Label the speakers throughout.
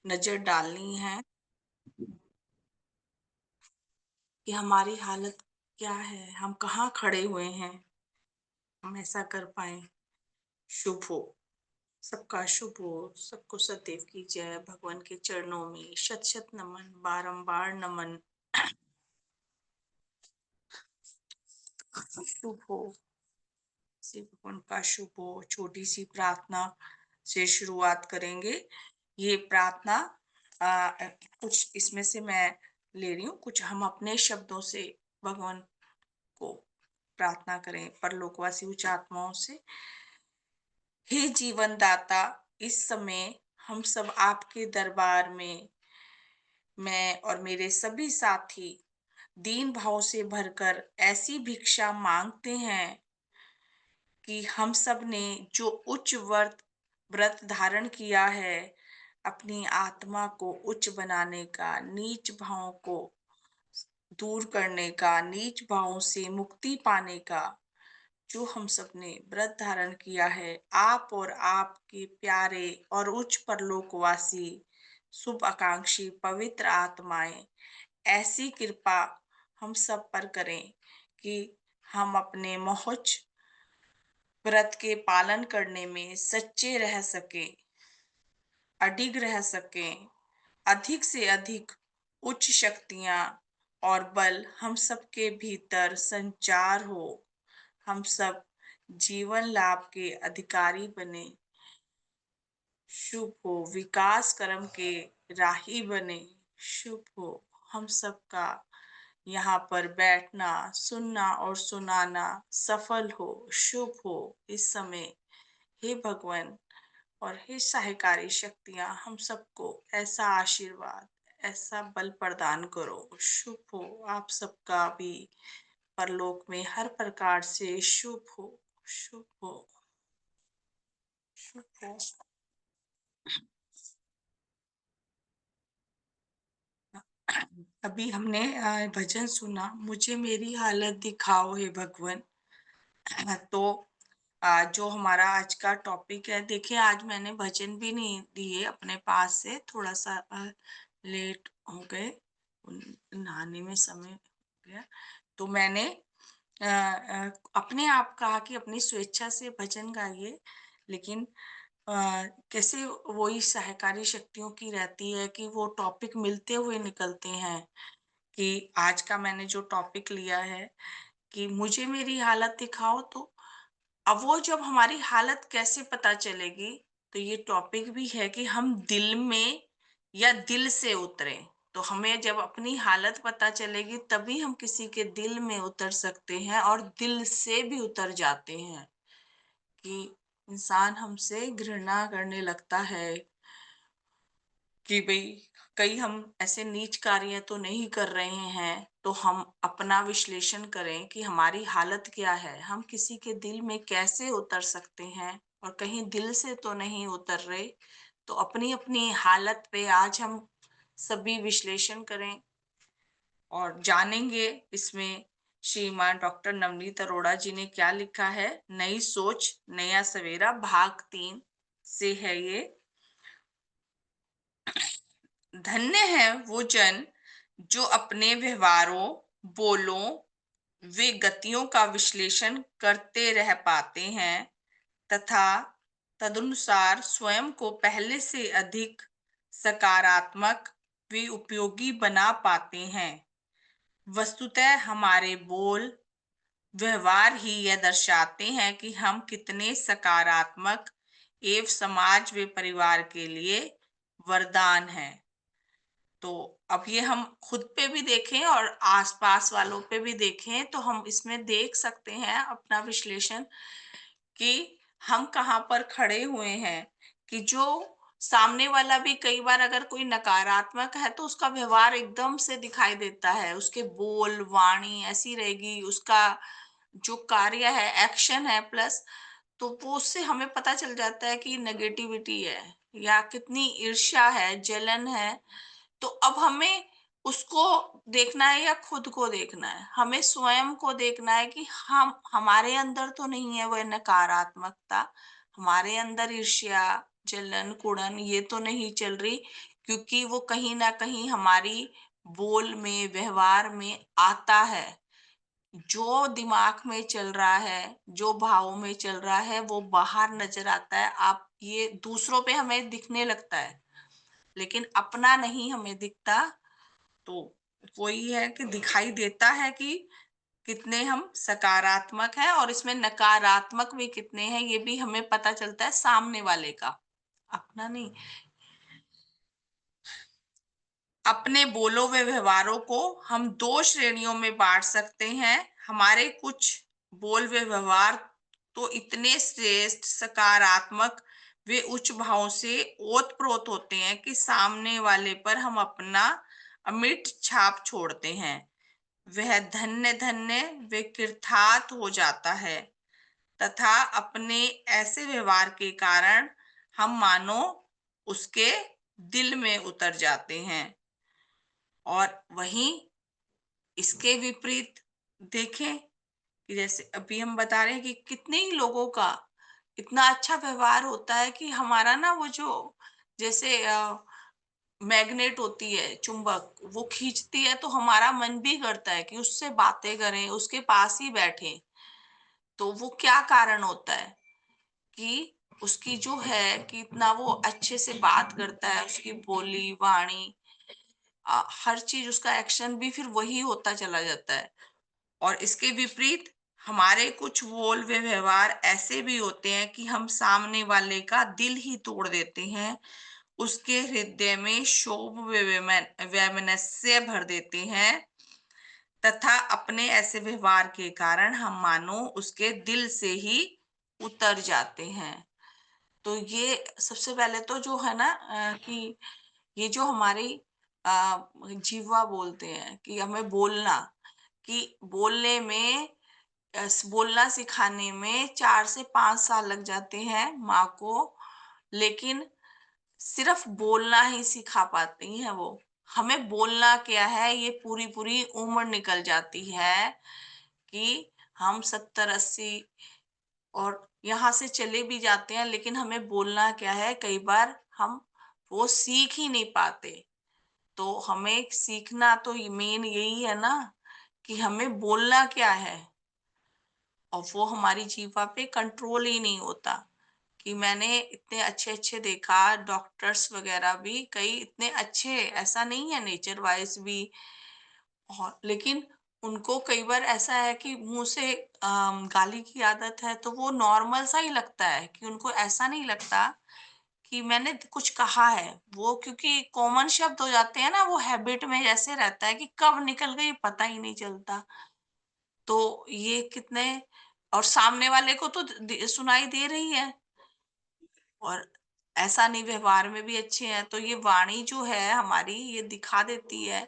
Speaker 1: नजर डालनी है कि हमारी हालत क्या है, हम कहाँ खड़े हुए हैं, हम ऐसा कर पाए। शुभ हो, सबका शुभ हो, सबको सदैव की जय। भगवान के चरणों में शत शत नमन, बारंबार नमन। शुभ हो, से भगवान का शुभ हो। छोटी सी प्रार्थना से शुरुआत करेंगे। ये प्रार्थना कुछ इसमें से मैं ले रही हूँ, कुछ हम अपने शब्दों से भगवान को प्रार्थना करें। परलोकवासी उच्च आत्माओं से, हे जीवन दाता, इस समय हम सब आपके दरबार में, मैं और मेरे सभी साथी दीन भाव से भरकर ऐसी भिक्षा मांगते हैं कि हम सब ने जो उच्च व्रत व्रत धारण किया है, अपनी आत्मा को उच्च बनाने का, नीच भाव को दूर करने का, नीच भावों से मुक्ति पाने का, जो हम सब ने व्रत धारण किया है, आप और आपके प्यारे और उच्च परलोकवासी शुभ आकांक्षी पवित्र आत्माएं ऐसी कृपा हम सब पर करें कि हम अपने मोहज व्रत के पालन करने में सच्चे रह सकें, अडिग रह सकें, अधिक से अधिक उच्च शक्तियां और बल हम सबके भीतर संचार हो, हम सब जीवन लाभ के अधिकारी बने, शुभ हो, विकास कर्म के राही बने, शुभ हो, हम सबका यहाँ पर बैठना, सुनना और सुनाना सफल हो, शुभ हो। इस समय हे भगवान और हे सहायकारी शक्तियां, हम सबको ऐसा आशीर्वाद, ऐसा बल प्रदान करो, शुभ हो। आप सबका भी परलोक में हर प्रकार से शुभ हो, शुभ हो, शुभ हो। अभी हमने भजन सुना, मुझे मेरी हालत दिखाओ हे भगवान। तो जो हमारा आज का टॉपिक है, देखिए आज मैंने भजन भी नहीं दिए अपने पास से, थोड़ा सा लेट हो गए, नहाने में समय हो गया, तो मैंने अपने आप कहा कि अपनी स्वेच्छा से भजन गाइए, लेकिन अ, कैसे वही सहायकारी शक्तियों की रहती है कि वो टॉपिक मिलते हुए निकलते हैं। कि आज का मैंने जो टॉपिक लिया है कि मुझे मेरी हालत दिखाओ, तो अब वो जब हमारी हालत कैसे पता चलेगी, तो ये टॉपिक भी है कि हम दिल में या दिल से उतरे। तो हमें जब अपनी हालत पता चलेगी तभी हम किसी के दिल में उतर सकते हैं और दिल से भी उतर जाते हैं। कि इंसान हमसे घृणा करने लगता है कि भाई कहीं हम ऐसे नीच कार्य तो नहीं कर रहे हैं, तो हम अपना विश्लेषण करें कि हमारी हालत क्या है, हम किसी के दिल में कैसे उतर सकते हैं, और कहीं दिल से तो नहीं उतर रहे। तो अपनी अपनी हालत पे आज हम सभी विश्लेषण करें और जानेंगे इसमें श्रीमान डॉक्टर नवनीत अरोड़ा जी ने क्या लिखा है। नई सोच नया सवेरा भाग 3 से है ये। धन्य है वो जन जो अपने व्यवहारों, बोलों वे गतियों का विश्लेषण करते रह पाते हैं तथा तदनुसार स्वयं को पहले से अधिक सकारात्मक व उपयोगी बना पाते हैं। वस्तुतः हमारे बोल व्यवहार ही यह दर्शाते हैं कि हम कितने सकारात्मक एवं समाज व परिवार के लिए वरदान हैं। तो अब ये हम खुद पे भी देखें और आसपास वालों पे भी देखें, तो हम इसमें देख सकते हैं अपना विश्लेषण कि हम कहाँ पर खड़े हुए हैं। कि जो सामने वाला भी कई बार अगर कोई नकारात्मक है तो उसका व्यवहार एकदम से दिखाई देता है, उसके बोल वाणी ऐसी रहेगी, उसका जो कार्य है, एक्शन है प्लस, तो वो उससे हमें पता चल जाता है कि नेगेटिविटी है या कितनी ईर्ष्या है, जलन है। तो अब हमें उसको देखना है या खुद को देखना है? हमें स्वयं को देखना है कि हम हमारे अंदर तो नहीं है वह नकारात्मकता, हमारे अंदर ईर्ष्या, जलन, कुड़न ये तो नहीं चल रही, क्योंकि वो कहीं न कहीं हमारी बोल में, व्यवहार में आता है। जो दिमाग में चल रहा है, जो भावों में चल रहा है, वो बाहर नज़र आता है। आप ये दूसरों पे हमें दिखने लगता है, लेकिन अपना नहीं हमें दिखता। तो वही है कि दिखाई देता है कि कितने हम सकारात्मक हैं, और इसमें नकारात्मक भी कितने हैं, ये भी हमें पता चलता है सामने वाले का, अपना नहीं। अपने बोलो व व्यवहारों को हम 2 श्रेणियों में बाँट सकते हैं। हमारे कुछ बोल व व्यवहार तो इतने श्रेष्ठ, सकारात्मक वे उच्च भावों से ओत-प्रोत होते हैं कि सामने वाले पर हम अपना अमिट छाप छोड़ते हैं। वह धन्य-धन्य व कृतार्थ हो जाता है, तथा अपने ऐसे व्यवहार के कारण हम मानो उसके दिल में उतर जाते हैं। और वहीं इसके विपरीत देखें कि जैसे अभी हम बता रहे हैं कि कितने ही लोगों का इतना अच्छा व्यवहार होता है कि हमारा ना वो जो जैसे मैग्नेट होती है, चुंबक, वो खींचती है, तो हमारा मन भी करता है कि उससे बातें करें, उसके पास ही बैठें। तो वो क्या कारण होता है कि उसकी जो है कि इतना वो अच्छे से बात करता है, उसकी बोली वाणी, हर चीज, उसका एक्शन भी फिर वही होता चला जाता है। और इसके विपरीत हमारे कुछ बोल व व्यवहार ऐसे भी होते हैं कि हम सामने वाले का दिल ही तोड़ देते हैं, उसके हृदय में क्षोभ व वैमनस्य भर देते हैं, तथा अपने ऐसे व्यवहार के कारण हम मानो उसके दिल से ही उतर जाते हैं। तो ये सबसे पहले तो जो है ना कि ये जो हमारी जीवा बोलते हैं कि हमें बोलना, कि बोलने में बोलना सिखाने में 4 से 5 साल लग जाते हैं माँ को, लेकिन सिर्फ बोलना ही सिखा पाती हैं वो। हमें बोलना क्या है ये पूरी-पूरी उम्र निकल जाती है कि हम 70-80 और यहाँ से चले भी जाते हैं, लेकिन हमें बोलना क्या है, कई बार हम वो सीख ही नहीं पाते। तो हमें सीखना तो मेन यही है ना कि हमें बोलना क्या है, और वो हमारी जीवा पे कंट्रोल ही नहीं होता। कि मैंने इतने अच्छे-अच्छे देखा, डॉक्टर्स वगैरह भी कई इतने अच्छे, ऐसा नहीं है नेचर वाइज़ भी, और लेकिन उनको कई बार ऐसा है कि मुँह से गाली की आदत है, तो वो नॉर्मल सा ही लगता है कि उनको ऐसा नहीं लगता कि मैंने कुछ कहा है। वो क्योंकि कॉमन शब्द हो जाते हैं ना, वो हैबिट में जैसे रहता है कि कब निकल गई पता ही नहीं चलता। तो ये कितने, और सामने वाले को तो सुनाई दे रही है, और ऐसा नहीं, व्यवहार में भी अच्छे हैं। तो ये वाणी जो है हमारी, ये दिखा देती है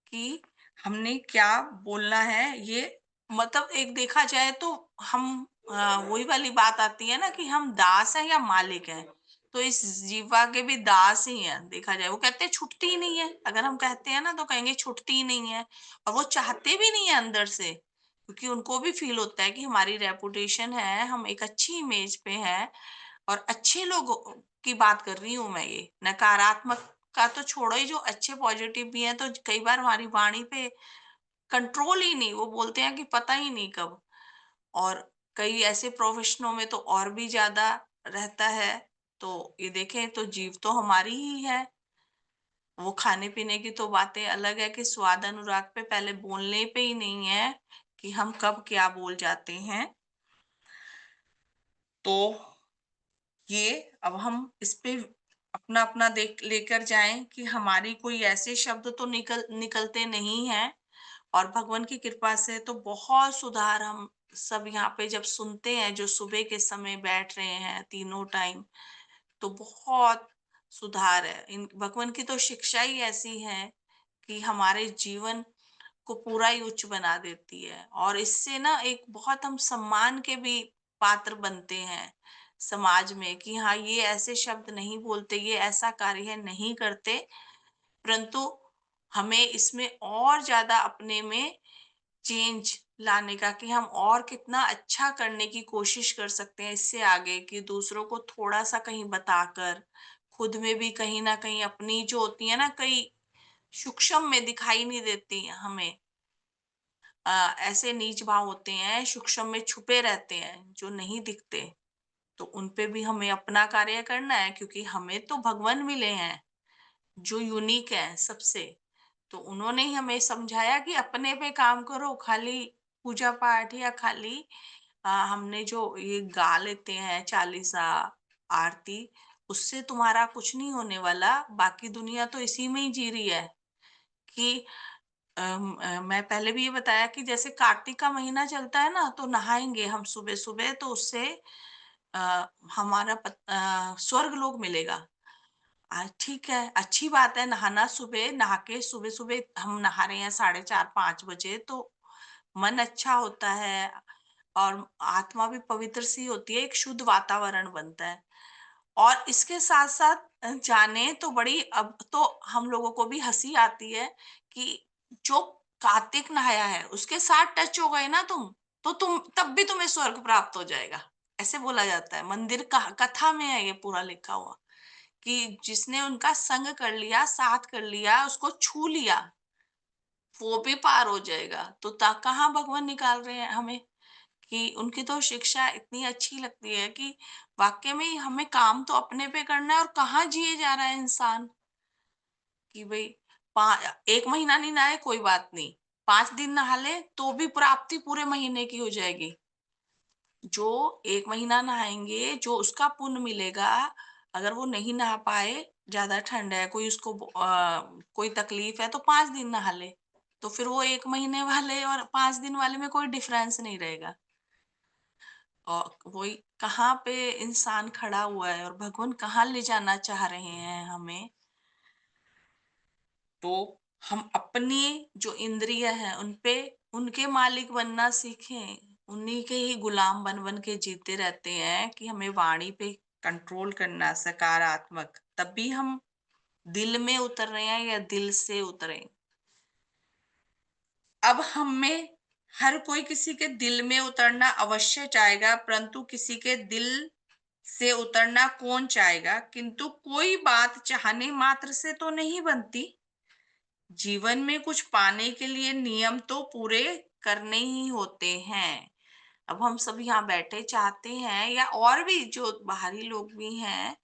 Speaker 1: कि हमने क्या बोलना है। ये मतलब एक देखा जाए तो हम वही वाली बात आती है ना कि हम दास हैं या मालिक हैं। तो इस जीवा के भी दास ही हैं देखा जाए। वो कहते हैं छूटती ही नहीं है, अगर हम कहते हैं ना तो कहेंगे छूटती ही नहीं है, और वो चाहते भी नहीं है अंदर से, क्योंकि उनको भी फील होता है कि हमारी रेपुटेशन है, हम एक अच्छी इमेज पे हैं, और अच्छे लोगों की बात कर रही हूँ मैं, ये नकारात्मक का तो छोड़ो, ही जो अच्छे पॉजिटिव भी हैं, तो कई बार हमारी वाणी पे कंट्रोल ही नहीं, वो बोलते हैं कि पता ही नहीं कब। और कई ऐसे प्रोफेशनों में तो और भी ज्यादा रहता है। तो ये देखें तो जीव तो हमारी ही है। वो खाने पीने की तो बातें अलग है कि स्वाद अनुराग पे पहले बोलने पे ही नहीं है कि हम कब क्या बोल जाते हैं। तो ये अब हम इस पे अपना अपना देख लेकर जाएं कि हमारी कोई ऐसे शब्द तो निकलते नहीं हैं, और भगवान की कृपा से तो बहुत सुधार हम सब यहाँ पे जब सुनते हैं, जो सुबह के समय बैठ रहे हैं तीनों टाइम, तो बहुत सुधार है। इन भगवान की तो शिक्षा ही ऐसी है कि हमारे जीवन को पूरा ही उच्च बना देती है, और इससे ना एक बहुत हम सम्मान के भी पात्र बनते हैं समाज में कि हाँ, ये ऐसे शब्द नहीं बोलते, ये ऐसा कार्य नहीं करते, परंतु हमें इसमें और ज्यादा अपने में चेंज लाने का कि हम और कितना अच्छा करने की कोशिश कर सकते हैं इससे आगे, कि दूसरों को थोड़ा-सा कहीं बताकर, खुद में भी कहीं न कहीं अपनी जो होती है ना, कई सूक्ष्म में दिखाई नहीं देती हमें। ऐसे नीच भाव होते हैं, सूक्ष्म में छुपे रहते हैं, जो नहीं दिखते। तो उन पे भी हमें अपना कार्य करना है, क्योंकि हमें तो भगवान मिले हैं, जो यूनिक है सबसे। तो उन्होंने ही हमें समझाया कि अपने पे काम करो, खाली पूजा-पाठ या खाली हमने जो ये गा लेते हैं चालीसा, आरती, उससे तुम्हारा कुछ नहीं होने वाला। बाकी दुनिया तो इसी में ही जी रही है कि मैं पहले भी ये बताया कि जैसे कार्तिक का महीना चलता है ना, तो नहाएँगे हम सुबह-सुबह, तो उससे हमारा स्वर्ग लोक मिलेगा। ठीक है, अच्छी बात है नहाना, सुबह नहा के सुबह-सुबह हम नहा रहे हैं 4:30-5 बजे, तो मन अच्छा होता है और आत्मा भी पवित्र सी होती है, एक शुद्ध वातावरण बनता है। और इसके साथ-साथ जाने तो बड़ी, अब तो हम लोगों को भी हँसी आती है कि जो कार्तिक नहाया है, उसके साथ टच हो गए ना तुम, तो तब भी तुम्हें स्वर्ग प्राप्त हो जाएगा। ऐसे बोला जाता है, मंदिर का कथा में है ये पूरा लिखा हुआ, कि जिसने उनका संग कर लिया, साथ कर लिया, उसको छू लिया, वो भी पार हो जाएगा। तो कहाँ भगवान निकाल रहे हैं हमें, कि उनकी तो शिक्षा इतनी अच्छी लगती है कि वाक़ई में ही हमें काम तो अपने पे करना है, और कहाँ जिए जा रहा है इंसान, कि भई पा 1 महीना नहीं नहाए कोई बात नहीं, 5 दिन नहा ले तो भी प्राप्ति पूरे महीने की हो जाएगी। जो 1 महीना नहाएँगे, जो उसका पुण्य मिलेगा, अगर वो नहीं नहा पाए, ज़्यादा ठंड है, कोई उसको कोई तकलीफ है, तो 5 दिन नहा ले। तो फिर वो 1 महीने वाले और 5 दिन वाले में कोई डिफरेंस नहीं रहेगा। और वही, कहाँ पे इंसान खड़ा हुआ है और भगवान कहाँ ले जाना चाह रहे हैं हमें। तो हम अपनी जो इंद्रिय हैं उन पे, उनके मालिक बनना सीखें। उन्हीं के ही गुलाम बन बन के जीते रहते हैं, कि हमें वाणी पे कंट्रोल करना सकारात्मक, तभी हम दिल में उतर रहे हैं या दिल से उतरे। अब हम में हर कोई किसी के दिल में उतरना अवश्य चाहेगा, परंतु किसी के दिल से उतरना कौन चाहेगा? किंतु कोई बात चाहने मात्र से तो नहीं बनती। जीवन में कुछ पाने के लिए नियम तो पूरे करने ही होते हैं। अब हम सब यहाँ बैठे चाहते हैं, या और भी जो बाहरी लोग भी हैं,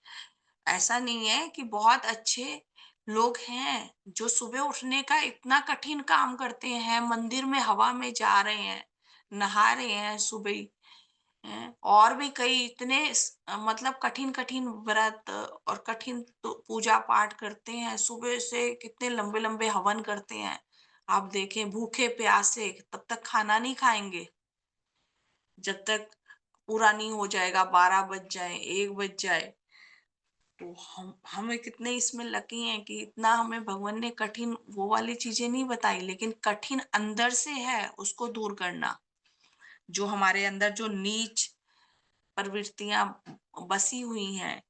Speaker 1: ऐसा नहीं है कि बहुत अच्छे लोग हैं जो सुबह उठने का इतना कठिन काम करते हैं, मंदिर में हवा में जा रहे हैं, नहा रहे हैं सुबह ही, हैं। और भी कई इतने मतलब कठिन-कठिन व्रत और कठिन तो पूजा पाठ करते हैं, सुबह से कितने लंबे-लंबे हवन करते हैं। आप देखें भूखे प्यासे तब तक खाना नहीं खाएँगे, जब तक पूरा नहीं हो जाएगा, 12 बज जाए, 1 बज जाए। तो हमें कितने इसमें लकी हैं कि इतना हमें भगवान ने कठिन वो वाली चीज़ें नहीं बताई, लेकिन कठिन अंदर से है उसको दूर करना। जो हमारे अंदर जो नीच प्रवृत्तियाँ बसी हुई हैं,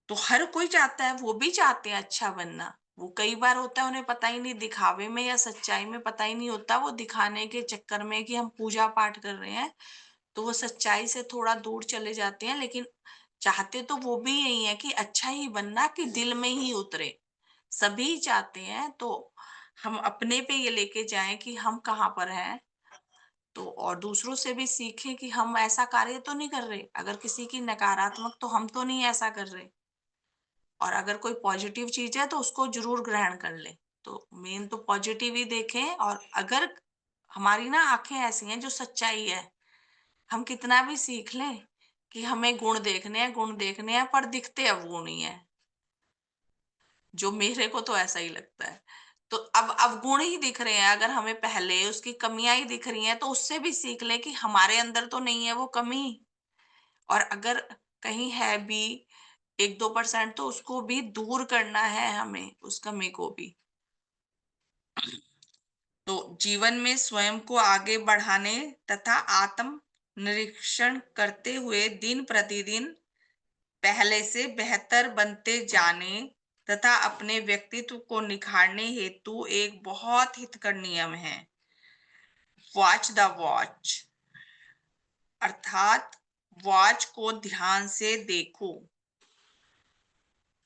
Speaker 1: तो हर कोई चाहता है, वो भी चाहते हैं अच्छा बनना। वो कई बार होता है उन्हें पता ही नहीं, दिखावे में या सच्चाई में पता ही नहीं होता, वो दिखाने के चक्कर में कि हम पूजा पाठ कर रहे हैं, तो वो सच्चाई से थोड़ा दूर चले जाते हैं। लेकिन चाहते तो वो भी यही है कि अच्छा ही बनना, कि दिल में ही उतरे। सभी चाहते हैं, तो हम अपने पे ये लेके जाएँ कि हम कहाँ पर हैं, तो और दूसरों से भी सीखें कि हम ऐसा कार्य तो नहीं कर रहे। अगर किसी की नकारात्मक, तो हम तो नहीं ऐसा कर रहे। और अगर कोई पॉजिटिव चीज़ है, तो उसको ज़रूर ग्रहण कर लें। तो मेन तो पॉजिटिव ही देखें, और अगर हमारी ना आँखें ऐसी हैं जो सच्चाई है, हम कितना भी सीख लें कि हमें गुण देखने हैं, पर दिखते अवगुण ही हैं। जो मेरे को तो ऐसा ही लगता है। तो अब अवगुण ही दिख रहे हैं, अगर हमें पहले उसकी कमियाँ ही दिख रही हैं, तो उससे भी सीख लें कि हमारे अंदर तो नहीं है वो कमी। और अगर कहीं है भी 1-2% तो उसको भी दूर करना है हमें, उस कमी को भी। तो जीवन में स्वयं को आगे बढ़ाने तथा आत्म निरीक्षण करते हुए दिन प्रतिदिन पहले से बेहतर बनते जाने तथा अपने व्यक्तित्व को निखारने हेतु एक बहुत हितकर नियम है। वॉच द वॉच, अर्थात वॉच को ध्यान से देखो।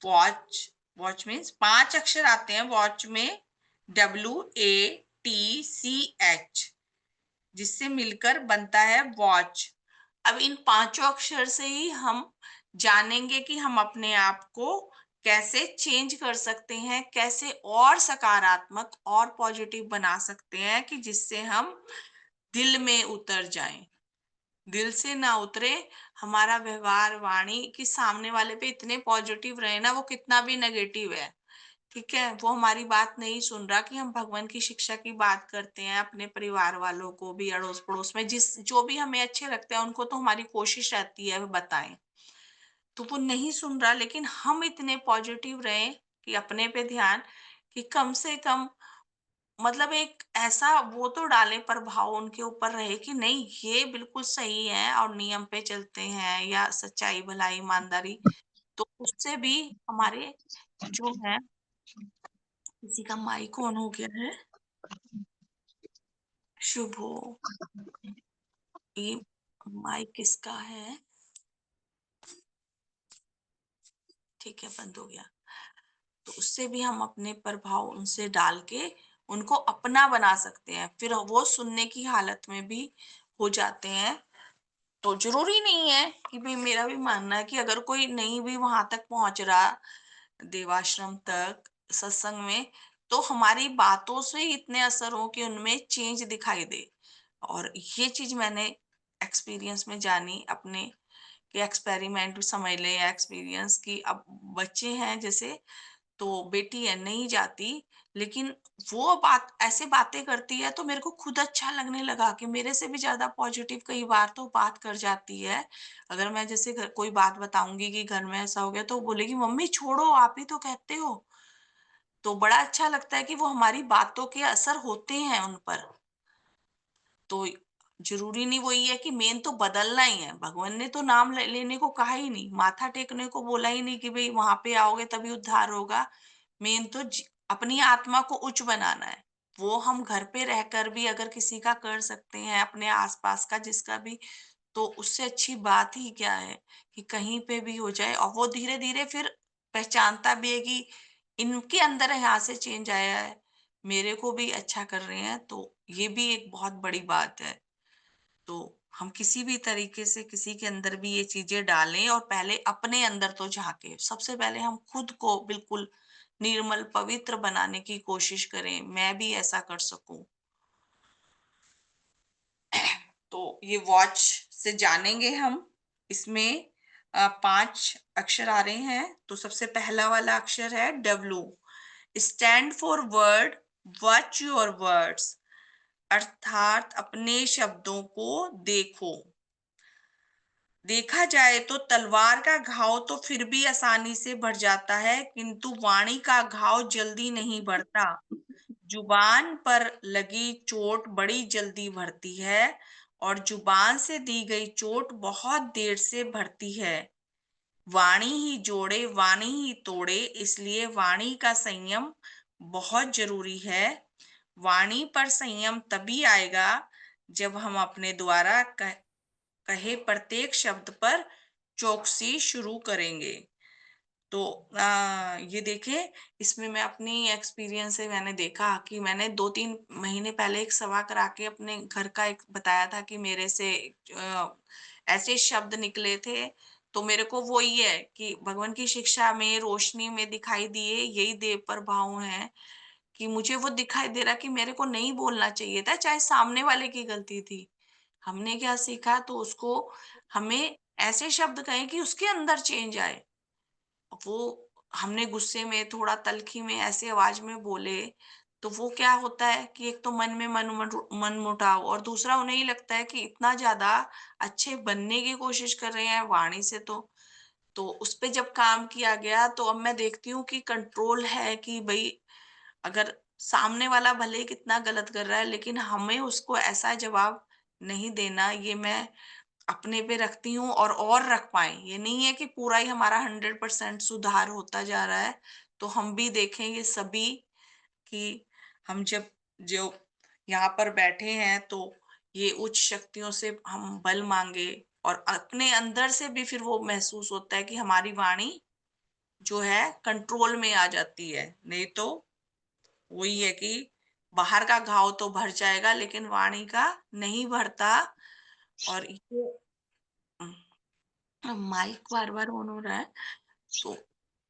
Speaker 1: वॉच, वॉच मीन्स 5 अक्षर आते हैं वॉच में, WATCH, जिससे मिलकर बनता है वॉच। अब इन पांचों अक्षर से ही हम जानेंगे कि हम अपने आप को कैसे चेंज कर सकते हैं, कैसे और सकारात्मक और पॉजिटिव बना सकते हैं कि जिससे हम दिल में उतर जाएं। दिल से ना उतरे, हमारा व्यवहार वाणी कि सामने वाले पे इतने पॉजिटिव रहे ना, वो कितना भी नेगेटिव है, ठीक है, वो हमारी बात नहीं सुन रहा, कि हम भगवान की शिक्षा की बात करते हैं अपने परिवार वालों को भी, अड़ोस पड़ोस में जिस जो भी हमें अच्छे लगते हैं उनको तो हमारी कोशिश रहती है बताएं, तो वो नहीं सुन रहा, लेकिन हम इतने पॉजिटिव रहे कि अपने पे ध्यान, कि कम से कम मतलब एक ऐसा वो तो डाले प्रभाव उनके ऊपर रहे कि नहीं ये बिल्कुल सही है और नियम पे चलते हैं या सच्चाई भलाई ईमानदारी, तो उससे भी हमारे जो है, किसी का माइक ऑन हो गया है, शुभ हो, ये माइक किसका है, ठीक है बंद हो गया, तो उससे भी हम अपने प्रभाव उनसे डाल के उनको अपना बना सकते हैं, फिर वो सुनने की हालत में भी हो जाते हैं। तो जरूरी नहीं है कि भाई, मेरा भी मानना है कि अगर कोई नहीं भी वहां तक पहुंच रहा देवाश्रम तक सत्संग में, तो हमारी बातों से ही इतने असर हो कि उनमें चेंज दिखाई दे। और ये चीज मैंने एक्सपीरियंस में जानी अपने, कि एक्सपेरिमेंट समझ ले या एक्सपीरियंस, कि अब बच्चे हैं जैसे, तो बेटी है नहीं जाती, लेकिन वो बात ऐसे बातें करती है तो मेरे को खुद अच्छा लगने लगा कि मेरे से भी ज्यादा पॉजिटिव कई बार तो बात कर जाती है। अगर मैं जैसे घर कोई बात बताऊंगी कि घर में ऐसा हो गया, तो वो बोलेगी मम्मी छोड़ो, आप ही तो कहते हो। तो बड़ा अच्छा लगता है कि वो हमारी बातों के असर होते हैं उन पर। तो जरूरी नहीं, वही है कि मेन तो बदलना ही है, भगवान ने तो नाम लेने को कहा ही नहीं, माथा टेकने को बोला ही नहीं कि भाई वहां पे आओगे तभी उद्धार होगा। मेन तो अपनी आत्मा को उच्च बनाना है। वो हम घर पे रहकर भी अगर किसी का कर सकते हैं, अपने आसपास का जिसका भी, तो उससे अच्छी बात ही क्या है कि कहीं पे भी हो जाए, और वो धीरे धीरे फिर पहचानता भी है कि इनके अंदर यहाँ से चेंज आया है, मेरे को भी अच्छा कर रहे हैं, तो ये भी एक बहुत बड़ी बात है। तो हम किसी भी तरीके से किसी के अंदर भी ये चीजें डालें, और पहले अपने अंदर तो झांके, सबसे पहले हम खुद को बिल्कुल निर्मल पवित्र बनाने की कोशिश करें, मैं भी ऐसा कर सकूं। तो ये वॉच से जानेंगे हम, इसमें 5 अक्षर आ रहे हैं। तो सबसे पहला वाला अक्षर है W, stand for word, watch your words, अर्थात अपने शब्दों को देखो। देखा जाए तो तलवार का घाव तो फिर भी आसानी से बढ़ जाता है, किंतु वाणी का घाव जल्दी नहीं बढ़ता। जुबान पर लगी चोट बड़ी जल्दी भरती है, और जुबान से दी गई चोट बहुत देर से भरती है। वाणी ही जोड़े वाणी ही तोड़े, इसलिए वाणी का संयम बहुत जरूरी है। वाणी पर संयम तभी आएगा जब हम अपने द्वारा कहे प्रत्येक शब्द पर चौकसी शुरू करेंगे। तो ये देखिए, इसमें मैं अपनी एक्सपीरियंस से मैंने देखा कि मैंने 2-3 महीने पहले एक सभा करा के अपने घर का एक बताया था कि मेरे से ऐसे शब्द निकले थे। तो मेरे को वो ही है कि भगवान की शिक्षा में रोशनी में दिखाई दिए यही देव प्रभाव हैं, कि मुझे वो दिखाई दे रहा कि मेरे को नहीं बोलना चाहिए था, चाहे सामने वाले की गलती थी। हमने क्या सीखा, तो उसको हमें ऐसे शब्द कहें कि उसके अंदर चेंज आए। वो हमने गुस्से में थोड़ा तलखी में ऐसे आवाज में बोले, तो वो क्या होता है कि एक तो मन में मन मुटाव, और दूसरा उन्हें ही लगता है कि इतना ज्यादा अच्छे बनने की कोशिश कर रहे हैं वाणी से। तो उस पे जब काम किया गया, तो अब मैं देखती हूँ कि कंट्रोल है, कि भाई अगर सामने वाला भले ही कितना गलत कर रहा है, लेकिन हमें उसको ऐसा जवाब नहीं देना, ये मैं अपने पे रखती हूँ, और रख पाए। ये नहीं है कि पूरा ही हमारा 100% सुधार होता जा रहा है। तो हम भी देखें ये सभी, कि हम जब जो यहाँ पर बैठे हैं तो ये उच्च शक्तियों से हम बल मांगे, और अपने अंदर से भी फिर वो महसूस होता है कि हमारी वाणी जो है कंट्रोल में आ जाती है। नहीं तो वही है कि बाहर का घाव तो भर जाएगा लेकिन वाणी का नहीं भरता। और ये माइक बार बार ऑन हो रहा है। तो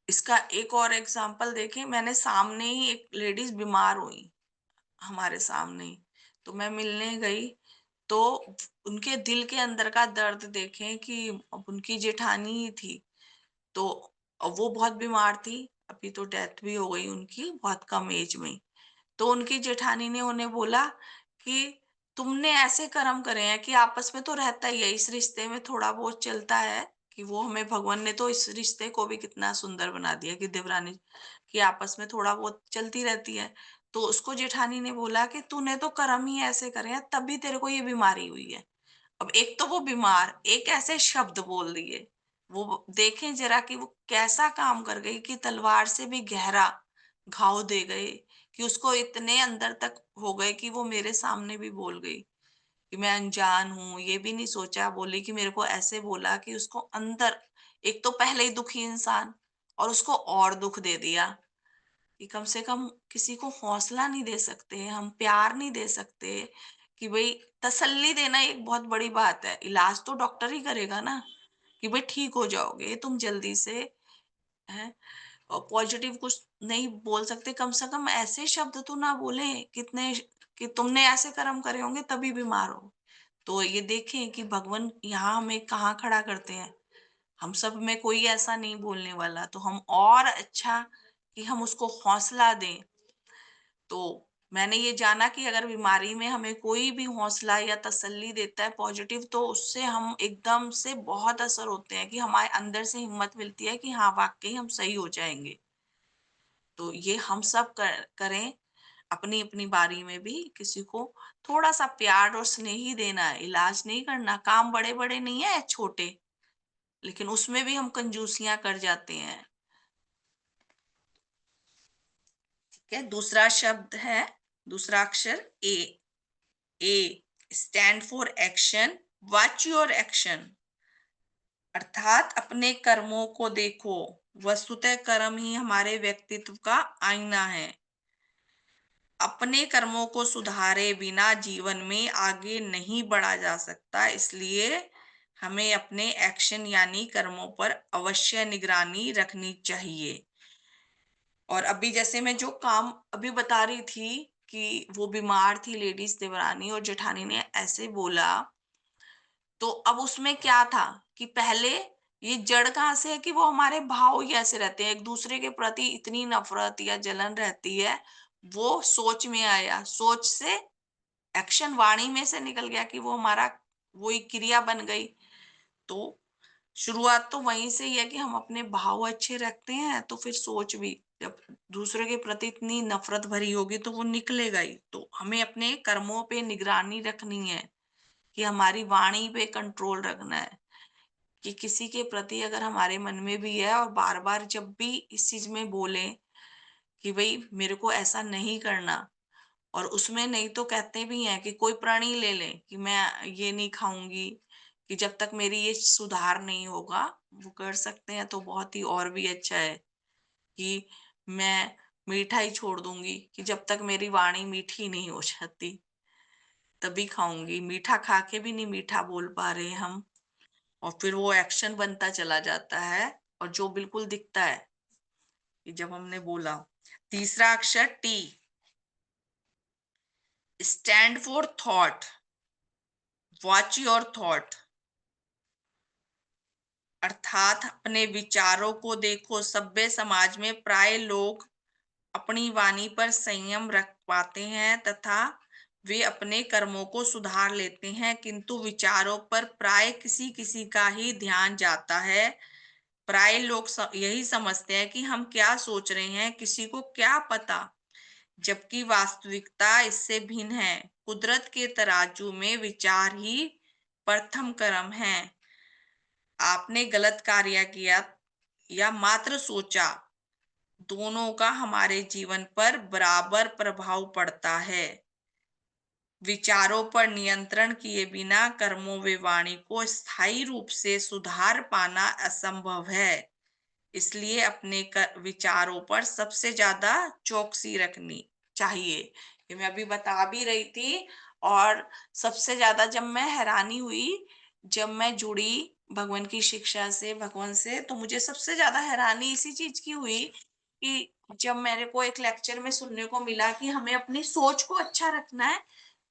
Speaker 1: इसका एक और एग्जांपल देखें, मैंने सामने ही एक लेडीज बीमार हुई हमारे सामने ही, तो मैं मिलने गई, तो उनके दिल के अंदर का दर्द देखें कि अब उनकी जेठानी ही थी, तो वो बहुत बीमार थी, अभी तो डेथ भी हो गई उनकी बहुत कम एज में। तो उनकी जेठानी ने उन्हें बोला कि तुमने ऐसे कर्म करे हैं कि आपस में तो रहता ही है, इस रिश्ते में थोड़ा बहुत चलता है, कि वो हमें भगवान ने तो इस रिश्ते को भी कितना सुंदर बना दिया कि देवरानी की आपस में थोड़ा बहुत चलती रहती है। तो उसको जेठानी ने बोला कि तूने तो कर्म ही ऐसे करे हैं तभी तेरे को ये बीमारी हुई है। अब एक तो वो बीमार एक ऐसे शब्द बोल दिए, वो देखें जरा कि वो कैसा काम कर गई कि तलवार से भी गहरा घाव दे गए, कि उसको इतने अंदर तक हो गए कि वो मेरे सामने भी बोल गई कि मैं अनजान हूँ, ये भी नहीं सोचा, बोली कि मेरे को ऐसे बोला कि उसको अंदर, एक तो पहले ही दुखी इंसान और उसको और दुख दे दिया कि कम से कम किसी को हौसला नहीं दे सकते, हम प्यार नहीं दे सकते, कि भाई तसल्ली देना एक बहुत बड़ी बात है। इलाज तो डॉक्टर ही करेगा ना, कि भाई ठीक हो जाओगे तुम जल्दी से, है। और पॉजिटिव कुछ नहीं बोल सकते, कम से कम ऐसे शब्द तो ना बोले कितने कि तुमने ऐसे कर्म करे होंगे तभी बीमार हो। तो ये देखें कि भगवान यहाँ हमें कहाँ खड़ा करते हैं। हम सब में कोई ऐसा नहीं बोलने वाला, तो हम और अच्छा कि हम उसको हौसला दें। तो मैंने ये जाना कि अगर बीमारी में हमें कोई भी हौसला या तसल्ली देता है पॉजिटिव, तो उससे हम एकदम से बहुत असर होते हैं कि हमारे अंदर से हिम्मत मिलती है कि हाँ वाकई हम सही हो जाएंगे। तो ये हम सब करें, अपनी अपनी बारी में भी किसी को थोड़ा सा प्यार और स्नेह ही देना है, इलाज नहीं करना। काम बड़े बड़े नहीं है, छोटे, लेकिन उसमें भी हम कंजूसियां कर जाते हैं। ठीक है, दूसरा शब्द है, दूसरा अक्षर A. A stand for action. Watch your action, अर्थात अपने कर्मों को देखो। वस्तुतः कर्म ही हमारे व्यक्तित्व का आईना है। अपने कर्मों को सुधारे बिना जीवन में आगे नहीं बढ़ा जा सकता, इसलिए हमें अपने एक्शन यानी कर्मों पर अवश्य निगरानी रखनी चाहिए। और अभी जैसे मैं जो काम अभी बता रही थी कि वो बीमार थी लेडीज देवरानी और जेठानी ने ऐसे बोला, तो अब उसमें क्या था कि पहले ये जड़ कहाँ से है कि वो हमारे भाव ही ऐसे रहते हैं, एक दूसरे के प्रति इतनी नफरत या जलन रहती है। वो सोच में आया, सोच से एक्शन वाणी में से निकल गया कि वो हमारा वही क्रिया बन गई। तो शुरुआत तो वहीं से ही है कि हम अपने भाव अच्छे रखते हैं तो फिर सोच भी, जब दूसरे के प्रति इतनी नफरत भरी होगी तो वो निकलेगा ही। तो हमें अपने कर्मों पे निगरानी रखनी है, कि हमारी वाणी पे कंट्रोल रखना है, कि किसी के प्रति अगर हमारे मन में भी है और बार बार जब भी इस चीज में बोले कि भाई मेरे को ऐसा नहीं करना, और उसमें नहीं तो कहते भी हैं कि कोई प्राणी ले लें कि मैं ये नहीं खाऊंगी, कि जब तक मेरी ये सुधार नहीं होगा, वो कर सकते हैं तो बहुत ही और भी अच्छा है। कि मैं मीठा ही छोड़ दूंगी, कि जब तक मेरी वाणी मीठी नहीं हो जाती तभी खाऊंगी। मीठा खा के भी नहीं मीठा बोल पा रहे हम, और फिर वो एक्शन बनता चला जाता है, और जो बिल्कुल दिखता है कि जब हमने बोला। तीसरा अक्षर T, stand for thought. Watch your thought, अर्थात अपने विचारों को देखो। सभ्य समाज में प्राय लोग अपनी वाणी पर संयम रख पाते हैं तथा वे अपने कर्मों को सुधार लेते हैं, किंतु विचारों पर प्राय किसी किसी का ही ध्यान जाता है। प्राय लोग यही समझते हैं कि हम क्या सोच रहे हैं, किसी को क्या पता, जबकि वास्तविकता इससे भिन्न है। कुदरत के तराजू में विचार ही प्रथम कर्म है। आपने गलत कार्य किया या मात्र सोचा, दोनों का हमारे जीवन पर बराबर प्रभाव पड़ता है। विचारों पर नियंत्रण किए बिना कर्मों व वाणी को स्थायी रूप से सुधार पाना असंभव है। इसलिए अपने विचारों पर सबसे ज्यादा चौकसी रखनी चाहिए। ये मैं अभी बता भी रही थी। और सबसे ज्यादा जब मैं हैरानी हुई, जब मैं जुड़ी भगवान की शिक्षा से, भगवान से, तो मुझे सबसे ज्यादा हैरानी इसी चीज की हुई कि जब मेरे को एक लेक्चर में सुनने को मिला कि हमें अपनी सोच को अच्छा रखना है,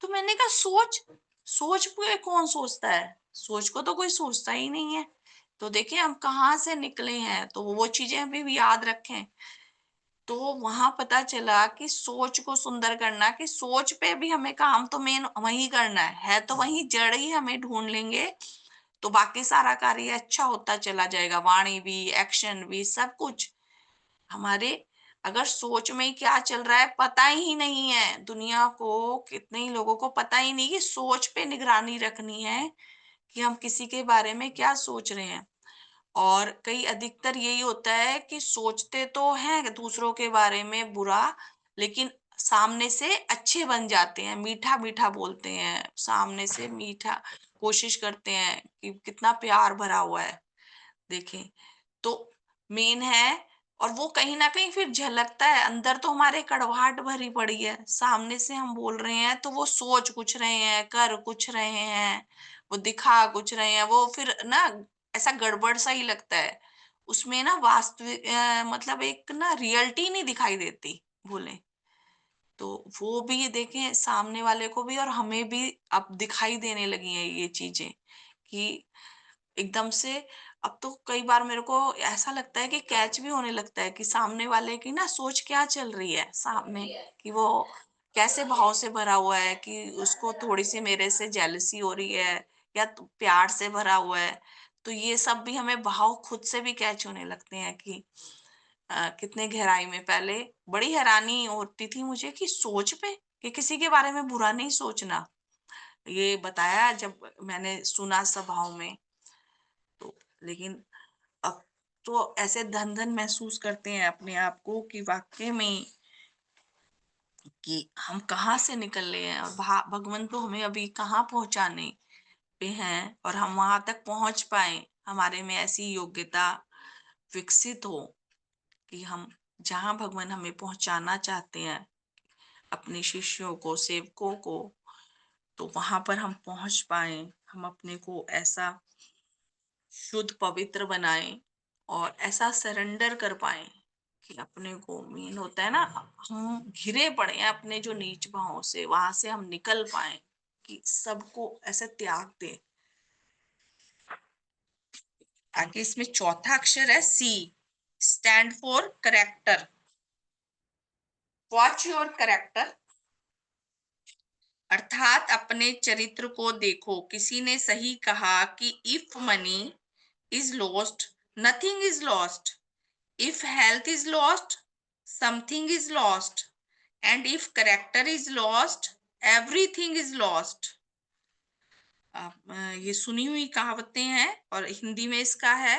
Speaker 1: तो मैंने कहा सोच, सोच पे कौन सोचता है? सोच को तो कोई सोचता ही नहीं है। तो देखिए हम कहाँ से निकले हैं, तो वो चीजें अभी भी याद रखें। तो वहां पता चला कि सोच को सुंदर करना, कि सोच पे भी हमें काम तो मेन वही करना है तो वही जड़ ही हमें ढूंढ लेंगे, तो बाकी सारा कार्य अच्छा होता चला जाएगा, वाणी भी, एक्शन भी, सब कुछ हमारे। अगर सोच में ही क्या चल रहा है पता ही नहीं है, दुनिया को कितने ही लोगों को पता ही नहीं कि सोच पे निगरानी रखनी है कि हम किसी के बारे में क्या सोच रहे हैं। और कई अधिकतर यही होता है कि सोचते तो हैं दूसरों के बारे में बुरा, लेकिन सामने से अच्छे बन जाते हैं, मीठा मीठा बोलते हैं, सामने से मीठा कोशिश करते हैं कि कितना प्यार भरा हुआ है। देखें तो मेन है। और वो कहीं ना कहीं फिर झलकता है, अंदर तो हमारे कड़वाहट भरी पड़ी है, सामने से हम बोल रहे हैं तो वो सोच कुछ रहे हैं, कर कुछ रहे हैं, वो दिखा कुछ रहे हैं, वो फिर ना ऐसा गड़बड़ सा ही लगता है। उसमें ना वास्तविक मतलब एक ना रियलिटी नहीं दिखाई देती, बोले तो। वो भी ये देखें, सामने वाले को भी और हमें भी अब दिखाई देने लगी हैं ये चीजें कि एकदम से। अब तो कई बार मेरे को ऐसा लगता है कि कैच भी होने लगता है कि सामने वाले की ना सोच क्या चल रही है सामने, कि वो कैसे भाव से भरा हुआ है, कि उसको थोड़ी सी मेरे से जेलसी हो रही है या तो प्यार से भरा हुआ है। तो ये सब भी हमें भाव खुद से भी कैच होने लगते हैं कि कितने गहराई में। पहले बड़ी हैरानी होती थी मुझे कि सोच पे, कि किसी के बारे में बुरा नहीं सोचना, ये बताया जब मैंने सुना सभाओं में। तो लेकिन अब तो ऐसे धन धन महसूस करते हैं अपने आप को कि वाकई में कि हम कहाँ से निकल रहे हैं, और भगवान तो हमें अभी कहाँ पहुंचाने पे हैं, और हम वहां तक पहुंच पाए, हमारे में ऐसी योग्यता विकसित हो कि हम जहाँ भगवान हमें पहुंचाना चाहते हैं, अपने शिष्यों को, सेवकों को, तो वहां पर हम पहुंच पाए। हम अपने को ऐसा शुद्ध पवित्र बनाएं और ऐसा सरेंडर कर पाए कि अपने को, मेन होता है ना, हम घिरे पड़े हैं अपने जो नीच भावों से, वहां से हम निकल पाए, कि सबको ऐसे त्याग दे। आगे इसमें चौथा अक्षर है C, stand for character. Watch your character, अर्थात अपने चरित्र को देखो। किसी ने सही कहा कि if money is lost, nothing is lost. If health is lost, something is lost. And if character is lost, everything is lost. ये सुनी हुई कहावतें हैं, और हिंदी में इसका है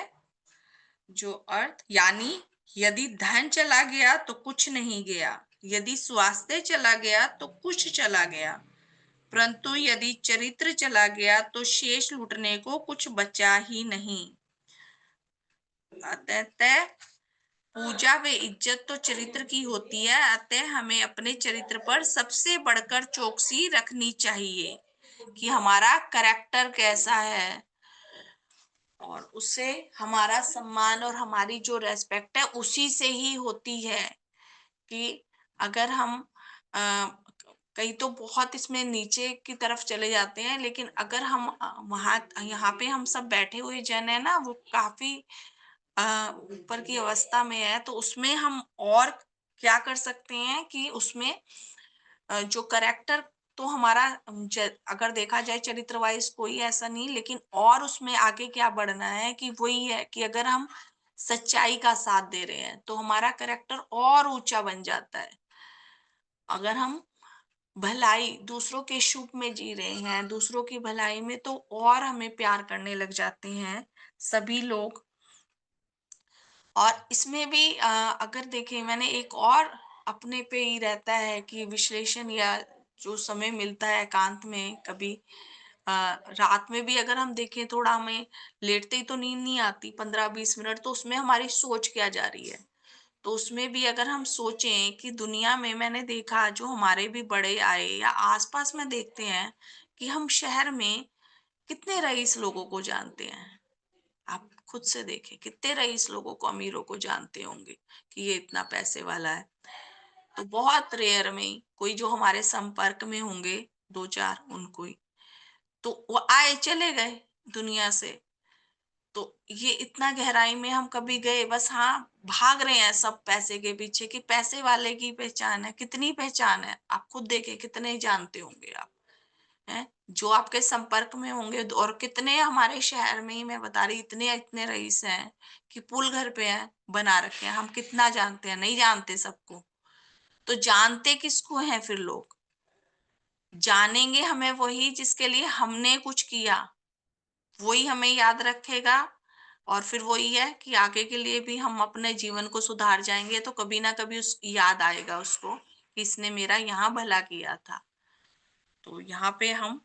Speaker 1: जो अर्थ, यानी यदि धन चला गया तो कुछ नहीं गया, यदि स्वास्थ्य चला गया तो कुछ चला गया, परंतु यदि चरित्र चला गया तो शेष लूटने को कुछ बचा ही नहीं। अतः पूजा व इज्जत तो चरित्र की होती है, अतः हमें अपने चरित्र पर सबसे बढ़कर चौकसी रखनी चाहिए कि हमारा करेक्टर कैसा है, और उससे हमारा सम्मान और हमारी जो रेस्पेक्ट है उसी से ही होती है। कि अगर हम अ, कई तो बहुत इसमें नीचे की तरफ चले जाते हैं, लेकिन अगर हम वहां यहाँ पे हम सब बैठे हुए जन है ना, वो काफी ऊपर की अवस्था में है, तो उसमें हम और क्या कर सकते हैं कि उसमें जो करेक्टर तो हमारा अगर देखा जाए चरित्र वाइज कोई ऐसा नहीं, लेकिन और उसमें आगे क्या बढ़ना है कि वही है कि अगर हम सच्चाई का साथ दे रहे हैं तो हमारा करेक्टर और ऊंचा बन जाता है। अगर हम भलाई, दूसरों के शुभ में जी रहे हैं, दूसरों की भलाई में, तो और हमें प्यार करने लग जाते हैं सभी लोग। और इसमें भी अगर देखें, मैंने एक और अपने पे ही रहता है कि विश्लेषण या जो समय मिलता है एकांत में कभी रात में भी अगर हम देखें थोड़ा हमें लेटते ही तो नींद नहीं आती 15-20 मिनट, तो उसमें हमारी सोच क्या जा रही है। तो उसमें भी अगर हम सोचें कि दुनिया में मैंने देखा जो हमारे भी बड़े आए या आसपास में देखते हैं कि हम शहर में कितने रईस लोगों को जानते हैं। आप खुद से देखें कितने रईस लोगों को, अमीरों को जानते होंगे कि ये इतना पैसे वाला है। तो बहुत रेयर में ही कोई जो हमारे संपर्क में होंगे 2-4 उनको ही, तो वो आए चले गए दुनिया से। तो ये इतना गहराई में हम कभी गए, बस हाँ, भाग रहे हैं सब पैसे के पीछे कि पैसे वाले की पहचान है। कितनी पहचान है? आप खुद देखें कितने जानते होंगे आप, हैं? जो आपके संपर्क में होंगे और कितने हमारे शहर में ही मैं बता रही इतने इतने रईस हैं कि पुल घर पे हैं, बना रखे हैं। हम कितना जानते हैं? नहीं जानते सबको। तो जानते किसको हैं फिर लोग? जानेंगे हमें वही जिसके लिए हमने कुछ किया। वही हमें याद रखेगा और फिर वही है कि आगे के लिए भी हम अपने जीवन को सुधार जाएंगे तो कभी ना कभी उस याद आएगा उसको कि इसने मेरा यहाँ भला किया था। तो यहाँ पे हम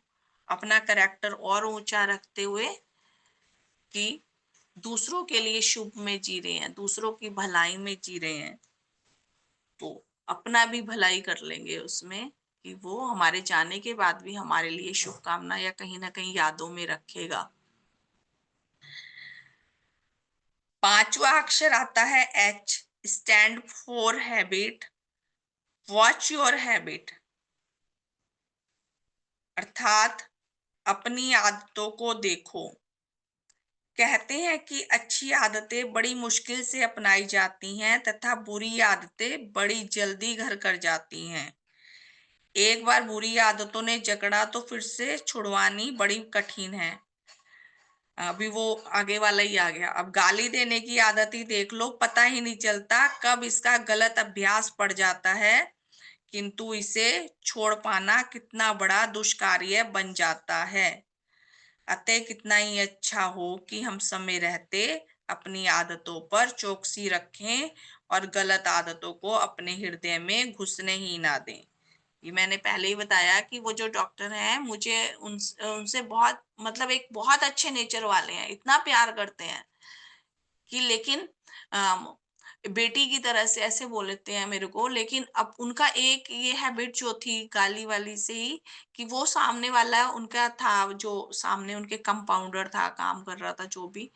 Speaker 1: अपना कैरेक्टर और ऊंचा रखते हुए कि दूसरों के लिए शुभ में जी रहे हैं, दूसरों की भलाई में जी रहे हैं, तो अपना भी भलाई कर लेंगे उसमें कि वो हमारे जाने के बाद भी हमारे लिए शुभकामना या कहीं ना कहीं यादों में रखेगा। 5वां अक्षर आता है H, stand for habit. Watch your habit, अर्थात अपनी आदतों को देखो। कहते हैं कि अच्छी आदतें बड़ी मुश्किल से अपनाई जाती हैं तथा बुरी आदतें बड़ी जल्दी घर कर जाती हैं। एक बार बुरी आदतों ने जकड़ा तो फिर से छुड़वानी बड़ी कठिन है। अभी वो आगे वाला ही आ गया। अब गाली देने की आदत ही देख लो, पता ही नहीं चलता कब इसका गलत अभ्यास पड़ जाता है, किंतु इसे छोड़ पाना कितना बड़ा दुष्कार्य बन जाता है। अतः कितना ही अच्छा हो कि हम समय रहते अपनी आदतों पर चौकसी रखें और गलत आदतों को अपने हृदय में घुसने ही ना दें। ये मैंने पहले ही बताया कि वो जो डॉक्टर हैं मुझे उनसे बहुत मतलब एक बहुत अच्छे नेचर वाले हैं, इतना प्यार करते हैं कि लेकिन अम, बेटी की तरह से ऐसे बोलते हैं मेरे को। लेकिन अब उनका एक ये हैबिट जो थी गाली वाली से ही कि वो सामने वाला उनका था जो सामने उनके कंपाउंडर था, काम कर रहा था जो भी,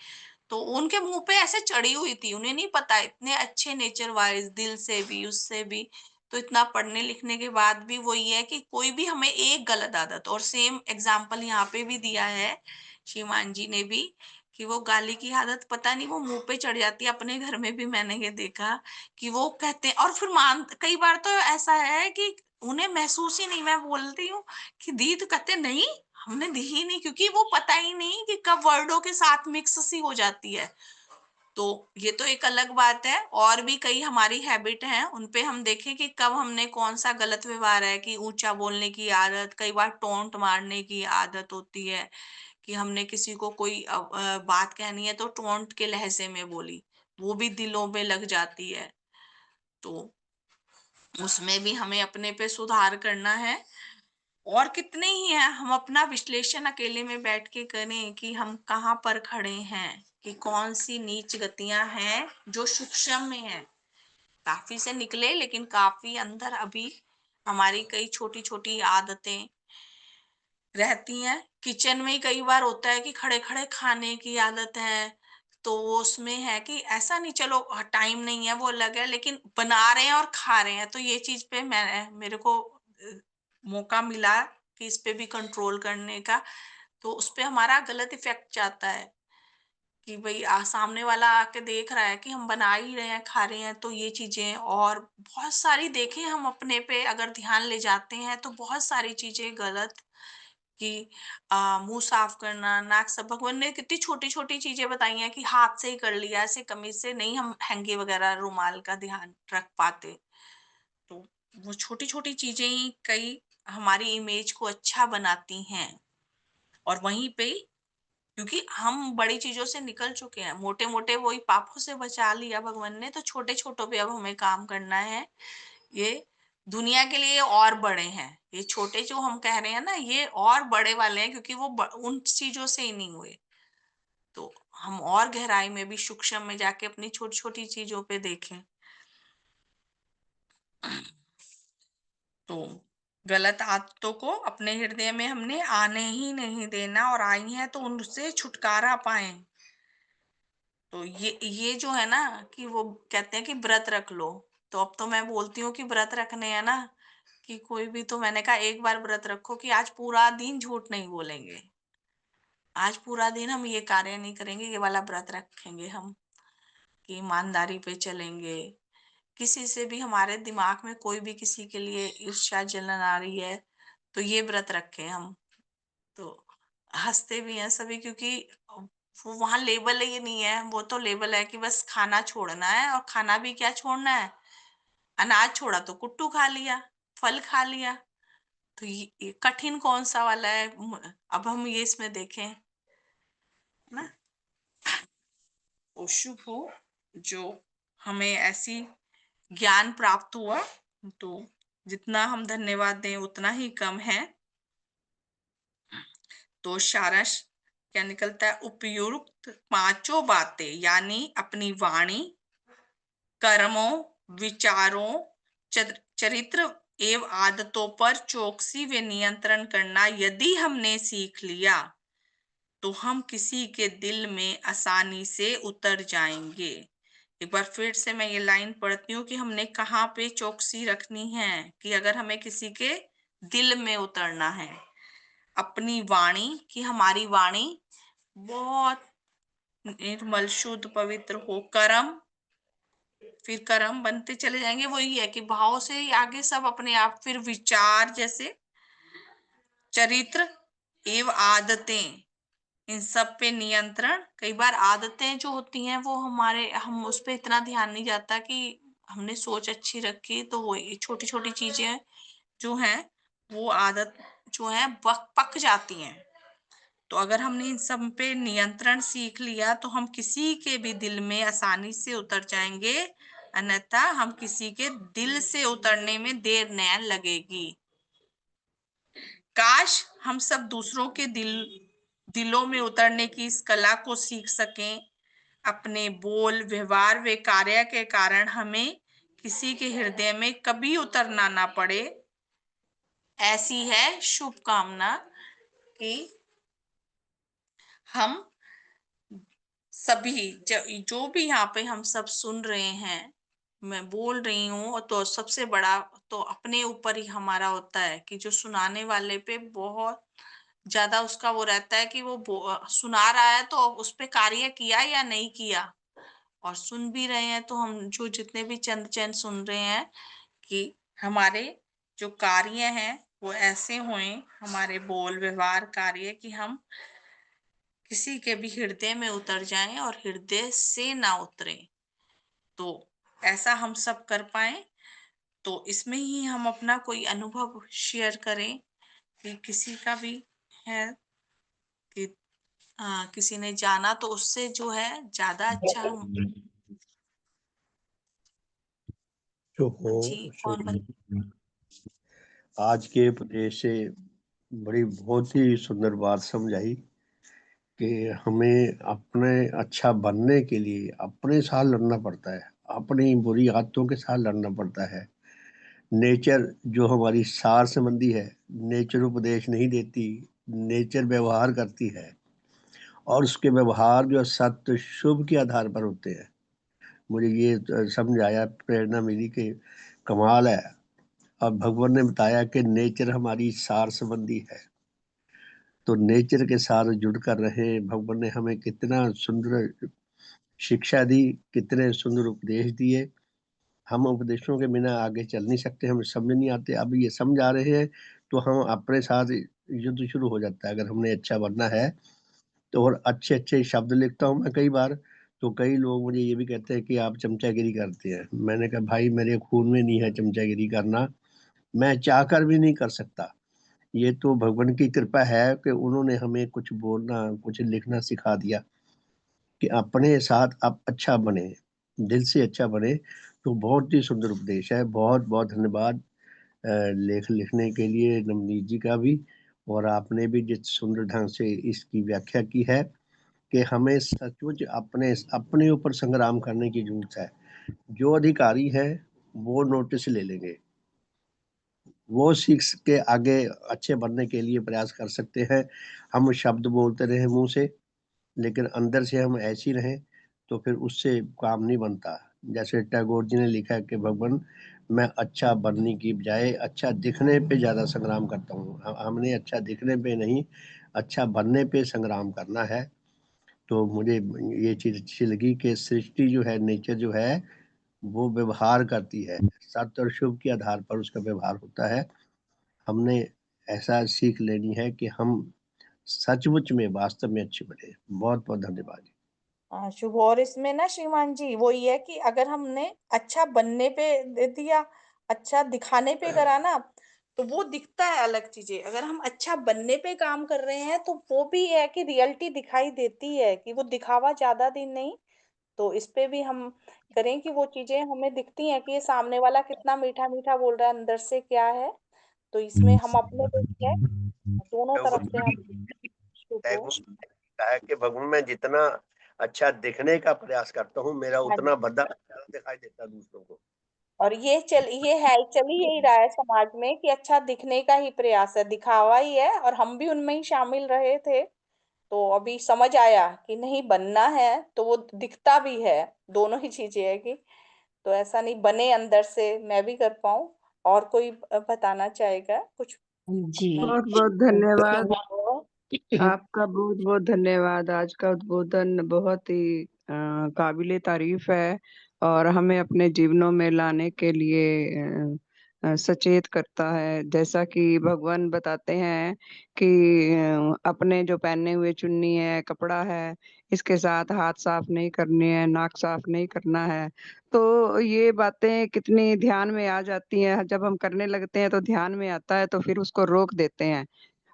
Speaker 1: तो उनके मुंह पे ऐसे चढ़ी हुई थी। उन्हें नहीं पता, इतने अच्छे नेचर वाइज दिल से भी उससे भी, तो इतना पढ़ने लिखने के बाद भी वो ये है कि कोई भी हमें एक गलत आदत, और सेम एग्जाम्पल यहाँ पे भी दिया है श्रीमान जी ने भी कि वो गाली की आदत पता नहीं वो मुंह पे चढ़ जाती है। अपने घर में भी मैंने ये देखा कि वो कहते हैं और फिर मान कई बार तो ऐसा है कि उन्हें महसूस ही नहीं, मैं बोलती हूँ कि दी, तो कहते नहीं हमने दी ही नहीं, क्योंकि वो पता ही नहीं कि कब वर्डों के साथ मिक्स सी हो जाती है। तो ये तो एक अलग बात है, और भी कई हमारी हैबिट हैं उन पे हम देखें कि कब हमने कौन सा गलत व्यवहार है कि ऊंचा बोलने की आदत, कई बार टोंट मारने की आदत होती है कि हमने किसी को कोई बात कहनी है तो टोंट के लहजे में बोली, वो भी दिलों में लग जाती है। तो उसमें भी हमें अपने पे सुधार करना है। और कितने ही हैं, हम अपना विश्लेषण अकेले में बैठ के करें कि हम कहाँ पर खड़े हैं, कि कौन सी नीच गतियां हैं जो सूक्ष्म में है। काफी से निकले लेकिन काफी अंदर अभी हमारी कई छोटी छोटी आदतें रहती हैं। किचन में ही कई बार होता है कि खड़े खड़े खाने की आदत है, तो वो उसमें है कि ऐसा नहीं, चलो टाइम नहीं है वो अलग है, लेकिन बना रहे हैं और खा रहे हैं, तो ये चीज पे मैं मेरे को मौका मिला कि इस पे भी कंट्रोल करने का। तो उस पे हमारा गलत इफेक्ट जाता है कि भाई सामने वाला आके देख रहा है कि हम बना ही रहे हैं, खा रहे हैं, तो ये चीजें और बहुत सारी देखें हम अपने पे अगर ध्यान ले जाते हैं तो बहुत सारी चीजें गलत कि मुंह साफ करना, नाक साफ, भगवान ने कितनी छोटी छोटी चीजें बताई हैं कि हाथ से ही कर लिया, ऐसे कमीज से नहीं हम हैंकी वगैरह रुमाल का ध्यान रख पाते। तो वो छोटी छोटी चीजें ही कई हमारी इमेज को अच्छा बनाती हैं। और वहीं पे क्योंकि हम बड़ी चीजों से निकल चुके हैं, मोटे मोटे वही पापों से बचा लिया भगवान ने, तो छोटे छोटों पे अब हमें काम करना है। ये दुनिया के लिए और बड़े हैं। ये छोटे जो हम कह रहे हैं ना, ये और बड़े वाले हैं, क्योंकि वो उन चीजों से ही नहीं हुए। तो हम और गहराई में भी, सूक्ष्म में जाके अपनी छोटी छोटी चीजों पे देखें। तो गलत आदतों को अपने हृदय में हमने आने ही नहीं देना, और आई हैं तो उनसे छुटकारा पाए। तो ये जो है ना, कि वो कहते हैं कि व्रत रख लो। तो अब तो मैं बोलती हूँ कि व्रत रखने हैं ना, कि कोई भी, तो मैंने कहा एक बार व्रत रखो कि आज पूरा दिन झूठ नहीं बोलेंगे, आज पूरा दिन हम ये कार्य नहीं करेंगे, ये वाला व्रत रखेंगे हम, कि ईमानदारी पे चलेंगे। किसी से भी हमारे दिमाग में कोई भी किसी के लिए ईर्ष्या जलन आ रही है, तो ये व्रत रखें हम। तो हंसते भी हैं सभी, क्योंकि वो वहां लेबल ही नहीं है, वो तो लेबल है कि बस खाना छोड़ना है, और खाना भी क्या छोड़ना है, अनाज छोड़ा तो कुट्टू खा लिया, फल खा लिया। तो ये कठिन कौन सा वाला है? अब हम ये इसमें देखें ना, वो शुभ हो जो हमें ऐसी ज्ञान प्राप्त हुआ। तो जितना हम धन्यवाद दें उतना ही कम है। तो सारांश क्या निकलता है? उपयुक्त पांचों बातें, यानी अपनी वाणी, कर्मों, विचारों, चरित्र एवं आदतों पर चौकसी व नियंत्रण करना यदि हमने सीख लिया, तो हम किसी के दिल में आसानी से उतर जाएंगे। एक बार फिर से मैं ये लाइन पढ़ती हूँ कि हमने कहाँ पे चौकसी रखनी है, कि अगर हमें किसी के दिल में उतरना है। अपनी वाणी, कि हमारी वाणी बहुत निर्मल शुद्ध पवित्र हो। कर्म, फिर कर्म बनते चले जाएंगे, वही है कि भाव से ही आगे सब अपने आप। फिर विचार, जैसे चरित्र एवं आदतें, इन सब पे नियंत्रण। कई बार आदतें जो होती हैं वो हमारे, हम उस पे इतना ध्यान नहीं जाता कि हमने सोच अच्छी रखी, तो वो छोटी छोटी चीजें जो हैं, वो आदत जो है पक जाती हैं। तो अगर हमने इन सब पे नियंत्रण सीख लिया, तो हम किसी के भी दिल में आसानी से उतर जाएंगे, अन्यथा हम किसी के दिल से उतरने में देर न लगेगी। काश हम सब दूसरों के दिलों में उतरने की इस कला को सीख सकें। अपने बोल, व्यवहार व कार्य के कारण हमें किसी के हृदय में कभी उतरना ना पड़े। ऐसी है शुभकामना कि हम सभी, जो भी यहाँ पे हम सब सुन रहे हैं, मैं बोल रही हूँ, तो सबसे बड़ा तो अपने ऊपर ही हमारा होता है, कि जो सुनाने वाले पे बहुत ज्यादा उसका वो रहता है, कि वो सुना रहा है तो उस पे कार्य किया या नहीं किया। और सुन भी रहे हैं तो हम जो जितने भी चंद चैन सुन रहे हैं, कि हमारे जो कार्य हैं वो ऐसे हों, हमारे बोल, व्यवहार, कार्य, कि हम किसी के भी हृदय में उतर जाएं और हृदय से ना उतरे। तो ऐसा हम सब कर पाए। तो इसमें ही हम अपना कोई अनुभव शेयर करें, कि किसी का भी है, कि किसी ने जाना, तो उससे जो है ज्यादा अच्छा हम।
Speaker 2: जो हो
Speaker 1: जी,
Speaker 2: सो
Speaker 1: कौन बता?
Speaker 2: आज के उपदेश से बड़ी बहुत ही सुंदर बात समझाई कि हमें अपने अच्छा बनने के लिए अपने साथ लड़ना पड़ता है, अपनी बुरी आदतों के साथ लड़ना पड़ता है। नेचर जो हमारी सार संबंधी है, नेचर उपदेश नहीं देती, नेचर व्यवहार करती है, और उसके व्यवहार जो सत्य शुभ के आधार पर होते हैं। मुझे ये समझ आया, प्रेरणा मिली कि कमाल है। और भगवान ने बताया कि नेचर हमारी सार संबंधी है, तो नेचर के साथ जुड़कर रहे। भगवान ने हमें कितना सुंदर शिक्षा दी, कितने सुंदर उपदेश दिए। हम उपदेशों के बिना आगे चल नहीं सकते, हमें समझ नहीं आते। अब ये समझ आ रहे हैं तो हम अपने साथ युद्ध शुरू हो जाता है। अगर हमने अच्छा बनना है तो, और अच्छे अच्छे शब्द लिखता हूँ मैं कई बार, तो कई लोग मुझे ये भी कहते हैं कि आप चमचागिरी करते हैं। मैंने कहा भाई मेरे खून में नहीं है चमचागिरी करना, मैं चाहकर भी नहीं कर सकता। ये तो भगवान की कृपा है कि उन्होंने हमें कुछ बोलना, कुछ लिखना सिखा दिया, कि अपने साथ आप अच्छा बने, दिल से अच्छा बने। तो बहुत ही सुंदर उपदेश है। बहुत बहुत धन्यवाद। लेख लिखने के लिए नवनीत जी का भी, और आपने भी जिस सुंदर ढंग से इसकी व्याख्या की है कि हमें सचमुच अपने अपने ऊपर संग्राम करने की जरूरत है। जो अधिकारी है वो नोटिस ले लेंगे, वो सीख के आगे अच्छे बनने के लिए प्रयास कर सकते हैं। हम शब्द बोलते रहे मुंह से, लेकिन अंदर से हम ऐसे ही रहें तो फिर उससे काम नहीं बनता। जैसे टैगोर जी ने लिखा है कि भगवान, मैं अच्छा बनने की बजाय अच्छा दिखने पे ज़्यादा संग्राम करता हूँ। हमने अच्छा दिखने पे नहीं, अच्छा बनने पे संग्राम करना है। तो मुझे ये चीज़ अच्छी लगी कि सृष्टि जो है, नेचर जो है, वो व्यवहार करती है। सत्य और शुभ के आधार पर उसका व्यवहार होता है। हमने ऐसा सीख लेनी है कि हम सचमुच में वास्तव में अच्छे बने। बहुत बहुत धन्यवाद।
Speaker 1: हाँ शुभ। और इसमें ना श्रीमान जी वो ये है कि अगर हमने अच्छा बनने पे दे दिया, अच्छा दिखाने पे करा ना, तो वो दिखता है अलग चीजें। अगर हम अच्छा बनने पे काम कर रहे हैं तो वो भी है कि रियलिटी दिखाई देती है, कि वो दिखावा ज्यादा दिन नहीं। तो इस पे भी हम करें कि वो चीजें हमें दिखती हैं कि ये सामने वाला कितना मीठा मीठा बोल रहा है, अंदर से क्या है। तो इसमें हम अपने पे भी है, दोनों तरफ से हम शुभ हो।
Speaker 2: टैगोर ने कहा है कि भगवान, मैं जितना अच्छा दिखने का प्रयास करता हूँ, मेरा
Speaker 1: हाँ
Speaker 2: उतना
Speaker 1: जी।
Speaker 2: भद्दा ज्यादा दिखाई देता है दूसरों को।
Speaker 1: और ये है, चल ही यही रहा है समाज में कि अच्छा दिखने का ही प्रयास है, दिखावा ही है, और हम भी उनमें ही शामिल रहे थे। तो अभी समझ आया कि नहीं, बनना है तो वो दिखता भी है। दोनों ही चीजें है कि तो ऐसा नहीं बने अंदर से, मैं भी कर पाऊं। और कोई बताना चाहेगा कुछ?
Speaker 3: जी।
Speaker 4: बहुत बहुत धन्यवाद।
Speaker 1: शुभ।
Speaker 4: आपका बहुत बहुत धन्यवाद। आज का उद्बोधन बहुत ही काबिले तारीफ है और हमें अपने जीवनों में लाने के लिए सचेत करता है। जैसा कि भगवान बताते हैं कि अपने जो पहने हुए चुन्नी है, कपड़ा है, इसके साथ हाथ साफ नहीं करने हैं, नाक साफ नहीं करना है। तो ये बातें कितनी ध्यान में आ जाती हैं, जब हम करने लगते हैं तो ध्यान में आता है, तो फिर उसको रोक देते हैं।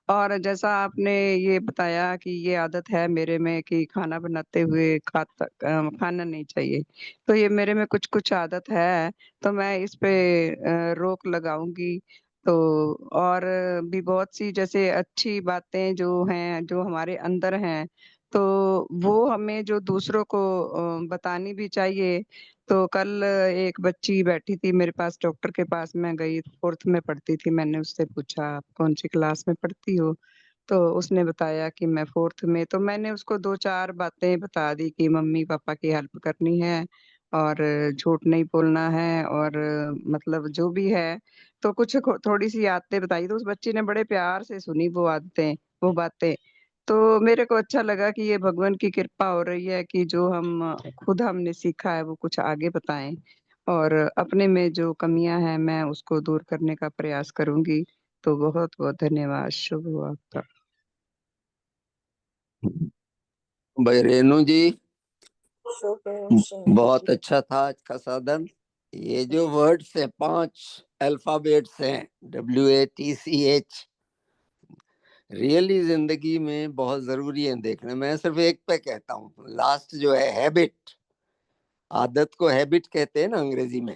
Speaker 4: और जैसा आपने ये बताया कि ये आदत है मेरे में कि खाना बनाते हुए खाना नहीं चाहिए। तो ये मेरे में कुछ-कुछ आदत है, तो मैं इस पे रोक लगाऊँगी। तो और भी बहुत सी जैसे अच्छी बातें जो हैं, जो हमारे अंदर हैं, तो वो हमें जो दूसरों को बतानी भी चाहिए। तो कल एक बच्ची बैठी थी मेरे पास, डॉक्टर के पास मैं गई, 4th में पढ़ती थी। मैंने उससे पूछा, "आप कौन-सी क्लास में पढ़ती हो?" तो उसने बताया कि मैं 4th में। तो मैंने उसको 2-4 बातें बता दी कि मम्मी-पापा की हेल्प करनी है और झूठ नहीं बोलना है और मतलब जो भी है, तो कुछ थोड़ी-सी आदतें बताई। तो उस बच्ची ने बड़े प्यार से सुनी वो आदतें, वो बातें। तो मेरे को अच्छा लगा कि ये भगवान की कृपा हो रही है कि जो हम खुद हमने सीखा है वो कुछ आगे बताएँ और अपने में जो कमियाँ हैं मैं उसको दूर करने का प्रयास करूँगी। तो बहुत-बहुत धन्यवाद। शुभ हो आपका।
Speaker 3: भाई रेणु जी,
Speaker 1: शुभ श्रीमान
Speaker 3: बहुत
Speaker 1: जी।
Speaker 3: अच्छा था आज का साधन। ये जो वर्ड्स है, 5 अल्फाबेट्स हैं, WATCH, रियली जिंदगी में बहुत जरूरी है देखना। मैं सिर्फ एक पे कहता हूँ, लास्ट जो है हैबिट, आदत को हैबिट कहते हैं ना अंग्रेजी में,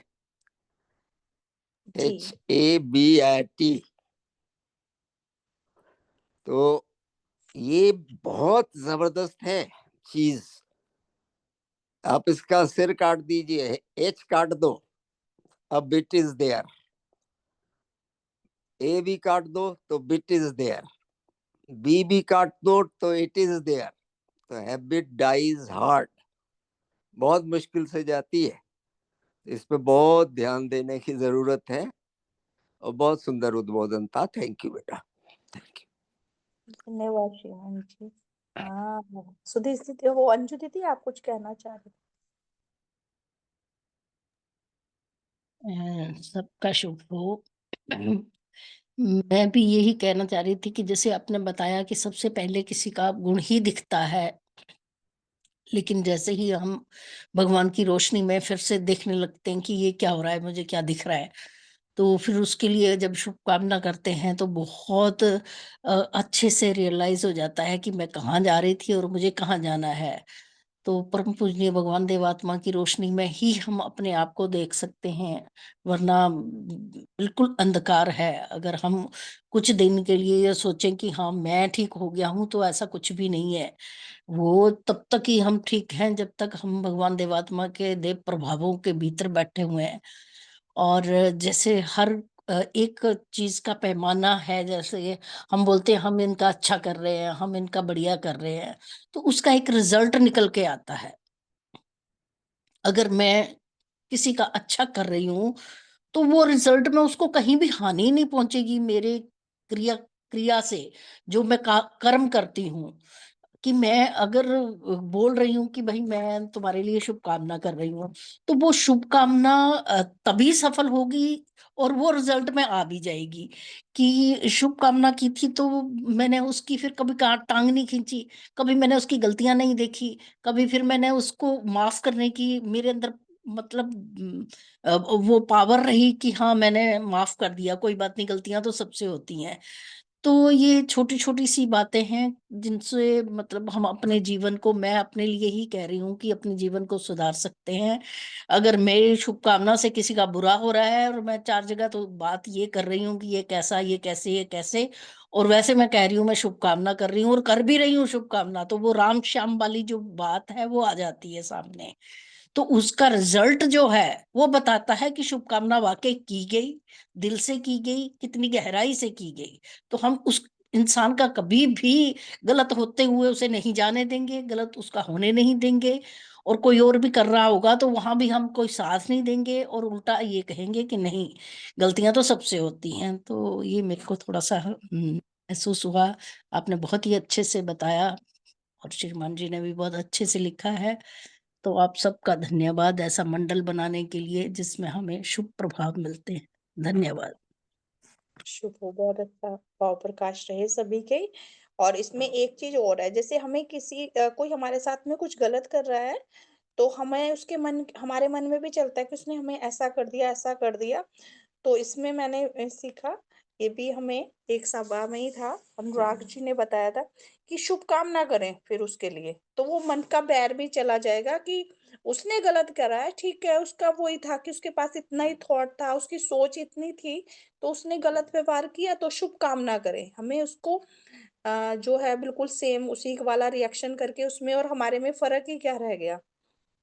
Speaker 1: जी।
Speaker 3: HABIT। तो ये बहुत जबरदस्त है चीज। आप इसका सिर काट दीजिए, H काट दो, अब बिट इज देयर। A भी काट दो तो बिट इज देयर, B भी काट दो तो इट इज देयर। तो हैबिट डाइज हार्ड, बहुत मुश्किल से जाती है। इस पे बहुत ध्यान देने की जरूरत है। और बहुत सुंदर उद्बोधन था। थैंक यू बेटा, थैंक यू।
Speaker 1: धन्यवाद श्रीमान जी। हाँ, सुधीर दीदी, वो अंजू दीदी, आप कुछ कहना चाह रहे
Speaker 3: सबका शुभ हो। मैं भी यही कहना चाह रही थी कि जैसे आपने बताया कि सबसे पहले किसी का गुण ही दिखता है, लेकिन जैसे ही हम भगवान की रोशनी में फिर से देखने लगते हैं कि ये क्या हो रहा है, मुझे क्या दिख रहा है, तो फिर उसके लिए जब शुभकामना करते हैं तो बहुत अच्छे से रियलाइज़ हो जाता है कि मैं कहाँ जा रही थी और मुझे कहाँ जाना है। तो परम पूजनीय भगवान देवात्मा की रोशनी में ही हम अपने आप को देख सकते हैं, वरना बिल्कुल अंधकार है। अगर हम कुछ दिन के लिए ये सोचें कि हाँ, मैं ठीक हो गया हूँ, तो ऐसा कुछ भी नहीं है। वो तब तक ही हम ठीक हैं जब तक हम भगवान देवात्मा के देव प्रभावों के भीतर बैठे हुए हैं। और जैसे हर एक चीज़ का पैमाना है, जैसे हम बोलते हैं हम इनका अच्छा कर रहे हैं, हम इनका बढ़िया कर रहे हैं, तो उसका एक रिज़ल्ट निकल के आता है। अगर मैं किसी का अच्छा कर रही हूँ, तो वो रिज़ल्ट में उसको कहीं भी हानि नहीं पहुँचेगी मेरे क्रिया क्रिया से, जो मैं का कर्म करती हूँ। कि मैं अगर बोल रही हूँ कि भई मैं तुम्हारे लिए शुभकामना कर रही हूँ, तो वो शुभकामना तभी सफल होगी और वो रिज़ल्ट में आ भी जाएगी कि शुभकामना की थी तो मैंने उसकी फिर कभी का टाँग नहीं खींची, कभी मैंने उसकी गलतियाँ नहीं देखी, कभी फिर मैंने उसको माफ़ करने की मेरे अंदर मतलब वो पावर रही कि हाँ, मैंने माफ़ कर दिया, कोई बात नहीं, गलतियाँ तो सबसे होती हैं। तो ये छोटी-छोटी सी बातें हैं जिनसे मतलब हम अपने जीवन को, मैं अपने लिए ही कह रही हूँ कि अपने जीवन को सुधार सकते हैं। अगर मेरी शुभकामना से किसी का बुरा हो रहा है और मैं 4 जगह तो बात ये कर रही हूँ कि ये कैसा, ये कैसे, ये कैसे, और वैसे मैं कह रही हूँ मैं शुभकामना कर रही हूँ और कर भी रही हूँ शुभकामना, तो वो राम-श्याम वाली जो बात है वो आ जाती है सामने। तो उसका रिज़ल्ट जो है, वो बताता है कि शुभकामना वाक़ई की गई, दिल से की गई, कितनी गहराई से की गई। तो हम उस इंसान का कभी भी गलत होते हुए उसे नहीं जाने देंगे, गलत उसका होने नहीं देंगे, और कोई और भी कर रहा होगा तो वहाँ भी हम कोई साथ नहीं देंगे और उल्टा ये कहेंगे कि नहीं, गलतियाँ तो सबसे होती हैं। तो ये मेरे को थोड़ा-सा महसूस हुआ। आपने बहुत ही अच्छे से बताया और श्रीमान जी ने भी बहुत अच्छे से लिखा है। तो आप सबका धन्यवाद ऐसा मंडल बनाने के लिए जिसमें हमें शुभ प्रभाव मिलते हैं। धन्यवाद।
Speaker 1: शुभ हो, बहुत अच्छा भाव प्रकाश रहे सभी के। और इसमें एक चीज और है, जैसे हमें कोई हमारे साथ में कुछ गलत कर रहा है, तो हमें हमारे मन में भी चलता है कि उसने हमें ऐसा कर दिया, ऐसा कर दिया। तो इसमें मैंने सीखा, ये भी हमें एक सभा में ही था, अनुराग जी ने बताया था कि शुभकामना करें फिर उसके लिए, तो वो मन का बैर भी चला जाएगा कि उसने गलत करा है, ठीक है, उसका वही था कि उसके पास इतना ही थॉट था, उसकी सोच इतनी थी, तो उसने गलत व्यवहार किया, तो शुभकामना करें। हमें उसको जो है बिल्कुल सेम उसी वाला रिएक्शन करके उसमें और हमारे में फ़र्क ही क्या रह गया?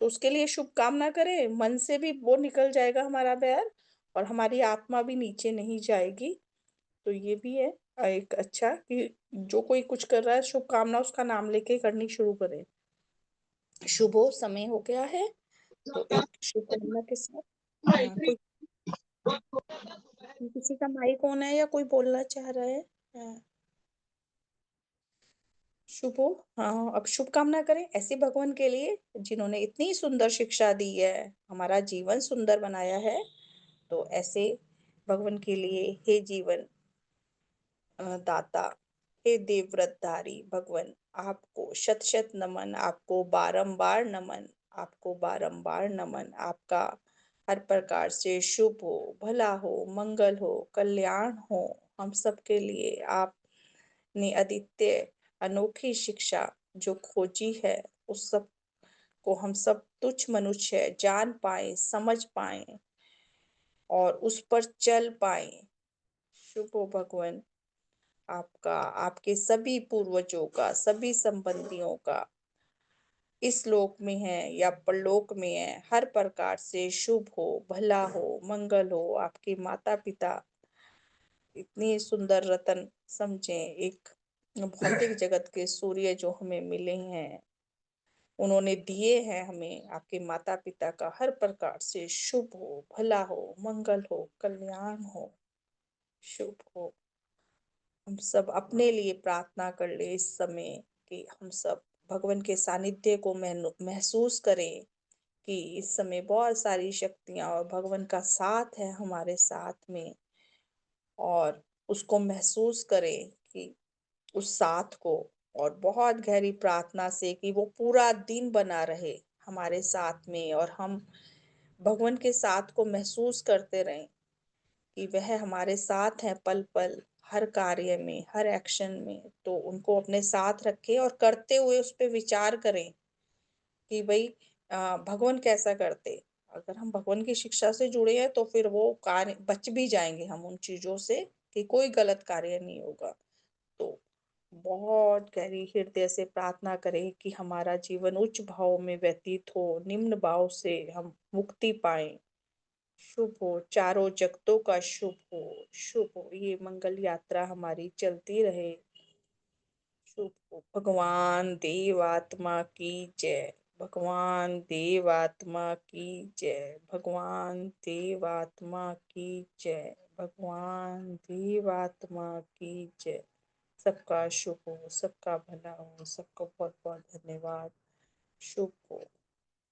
Speaker 1: तो उसके लिए शुभकामना करें, मन से भी वो निकल जाएगा हमारा बैर और हमारी आत्मा भी नीचे नहीं जाएगी। तो ये भी है एक अच्छा कि जो कोई कुछ कर रहा है, शुभकामना उसका नाम लेके करनी शुरू करें। शुभ हो, समय हो गया है, तो एक शुभकामना के साथ कोई किसी का माइक ऑन है या कोई बोलना चाह रहा है? शुभ हो। हाँ, अब शुभकामना करें ऐसे भगवान के लिए जिन्होंने इतनी सुंदर शिक्षा दी है, हमारा जीवन सुंदर बनाया है। तो ऐसे भगवान के लिए, हे जीवन दाता, हे देवव्रतधारी भगवान, आपको शत शत नमन, आपको बारंबार नमन, आपको बारंबार नमन। आपका हर प्रकार से शुभ हो, भला हो, मंगल हो, कल्याण हो हम सबके लिए। आपने अद्वितीय अनोखी शिक्षा जो खोजी है, उस सब को हम सब तुच्छ मनुष्य जान पाए, समझ पाए और उस पर चल पाए। शुभ हो भगवान आपका, आपके सभी पूर्वजों का, सभी संबंधियों का इस लोक में है या परलोक में है, हर प्रकार से शुभ हो, भला हो, मंगल हो। आपके माता पिता इतनी सुंदर रतन समझे, एक भौतिक जगत के सूर्य जो हमें मिले हैं, उन्होंने दिए हैं हमें, आपके माता पिता का हर प्रकार से शुभ हो, भला हो, मंगल हो, कल्याण हो, शुभ हो। हम सब अपने लिए प्रार्थना कर ले इस समय कि हम सब भगवान के सानिध्य को महसूस करें कि इस समय बहुत सारी शक्तियां और भगवान का साथ है हमारे साथ में, और उसको महसूस करें कि उस साथ को, और बहुत गहरी प्रार्थना से कि वो पूरा दिन बना रहे हमारे साथ में, और हम भगवान के साथ को महसूस करते रहें कि वह हमारे साथ हैं पल पल, हर कार्य में, हर एक्शन में। तो उनको अपने साथ रखें और करते हुए उस पे विचार करें कि भई भगवान कैसा करते। अगर हम भगवान की शिक्षा से जुड़े हैं तो फिर वो कार्य बच भी जाएँगे हम उन चीज़ों से कि कोई गलत कार्य नहीं होगा। तो बहुत गहरी हृदय से प्रार्थना करें कि हमारा जीवन उच्च भाव में व्यतीत हो, निम्न भाव से हम मुक्ति पाएँ। शुभ हो, चारों जगतों का शुभ हो, शुभ हो। ये मंगल यात्रा हमारी चलती रहे। शुभ हो। भगवान देव आत्मा की जय। भगवान देव आत्मा की जय। भगवान देव आत्मा की जय। भगवान देव आत्मा की जय। सबका शुभ हो, सबका भला हो, सबको बहुत-बहुत धन्यवाद। शुभ हो।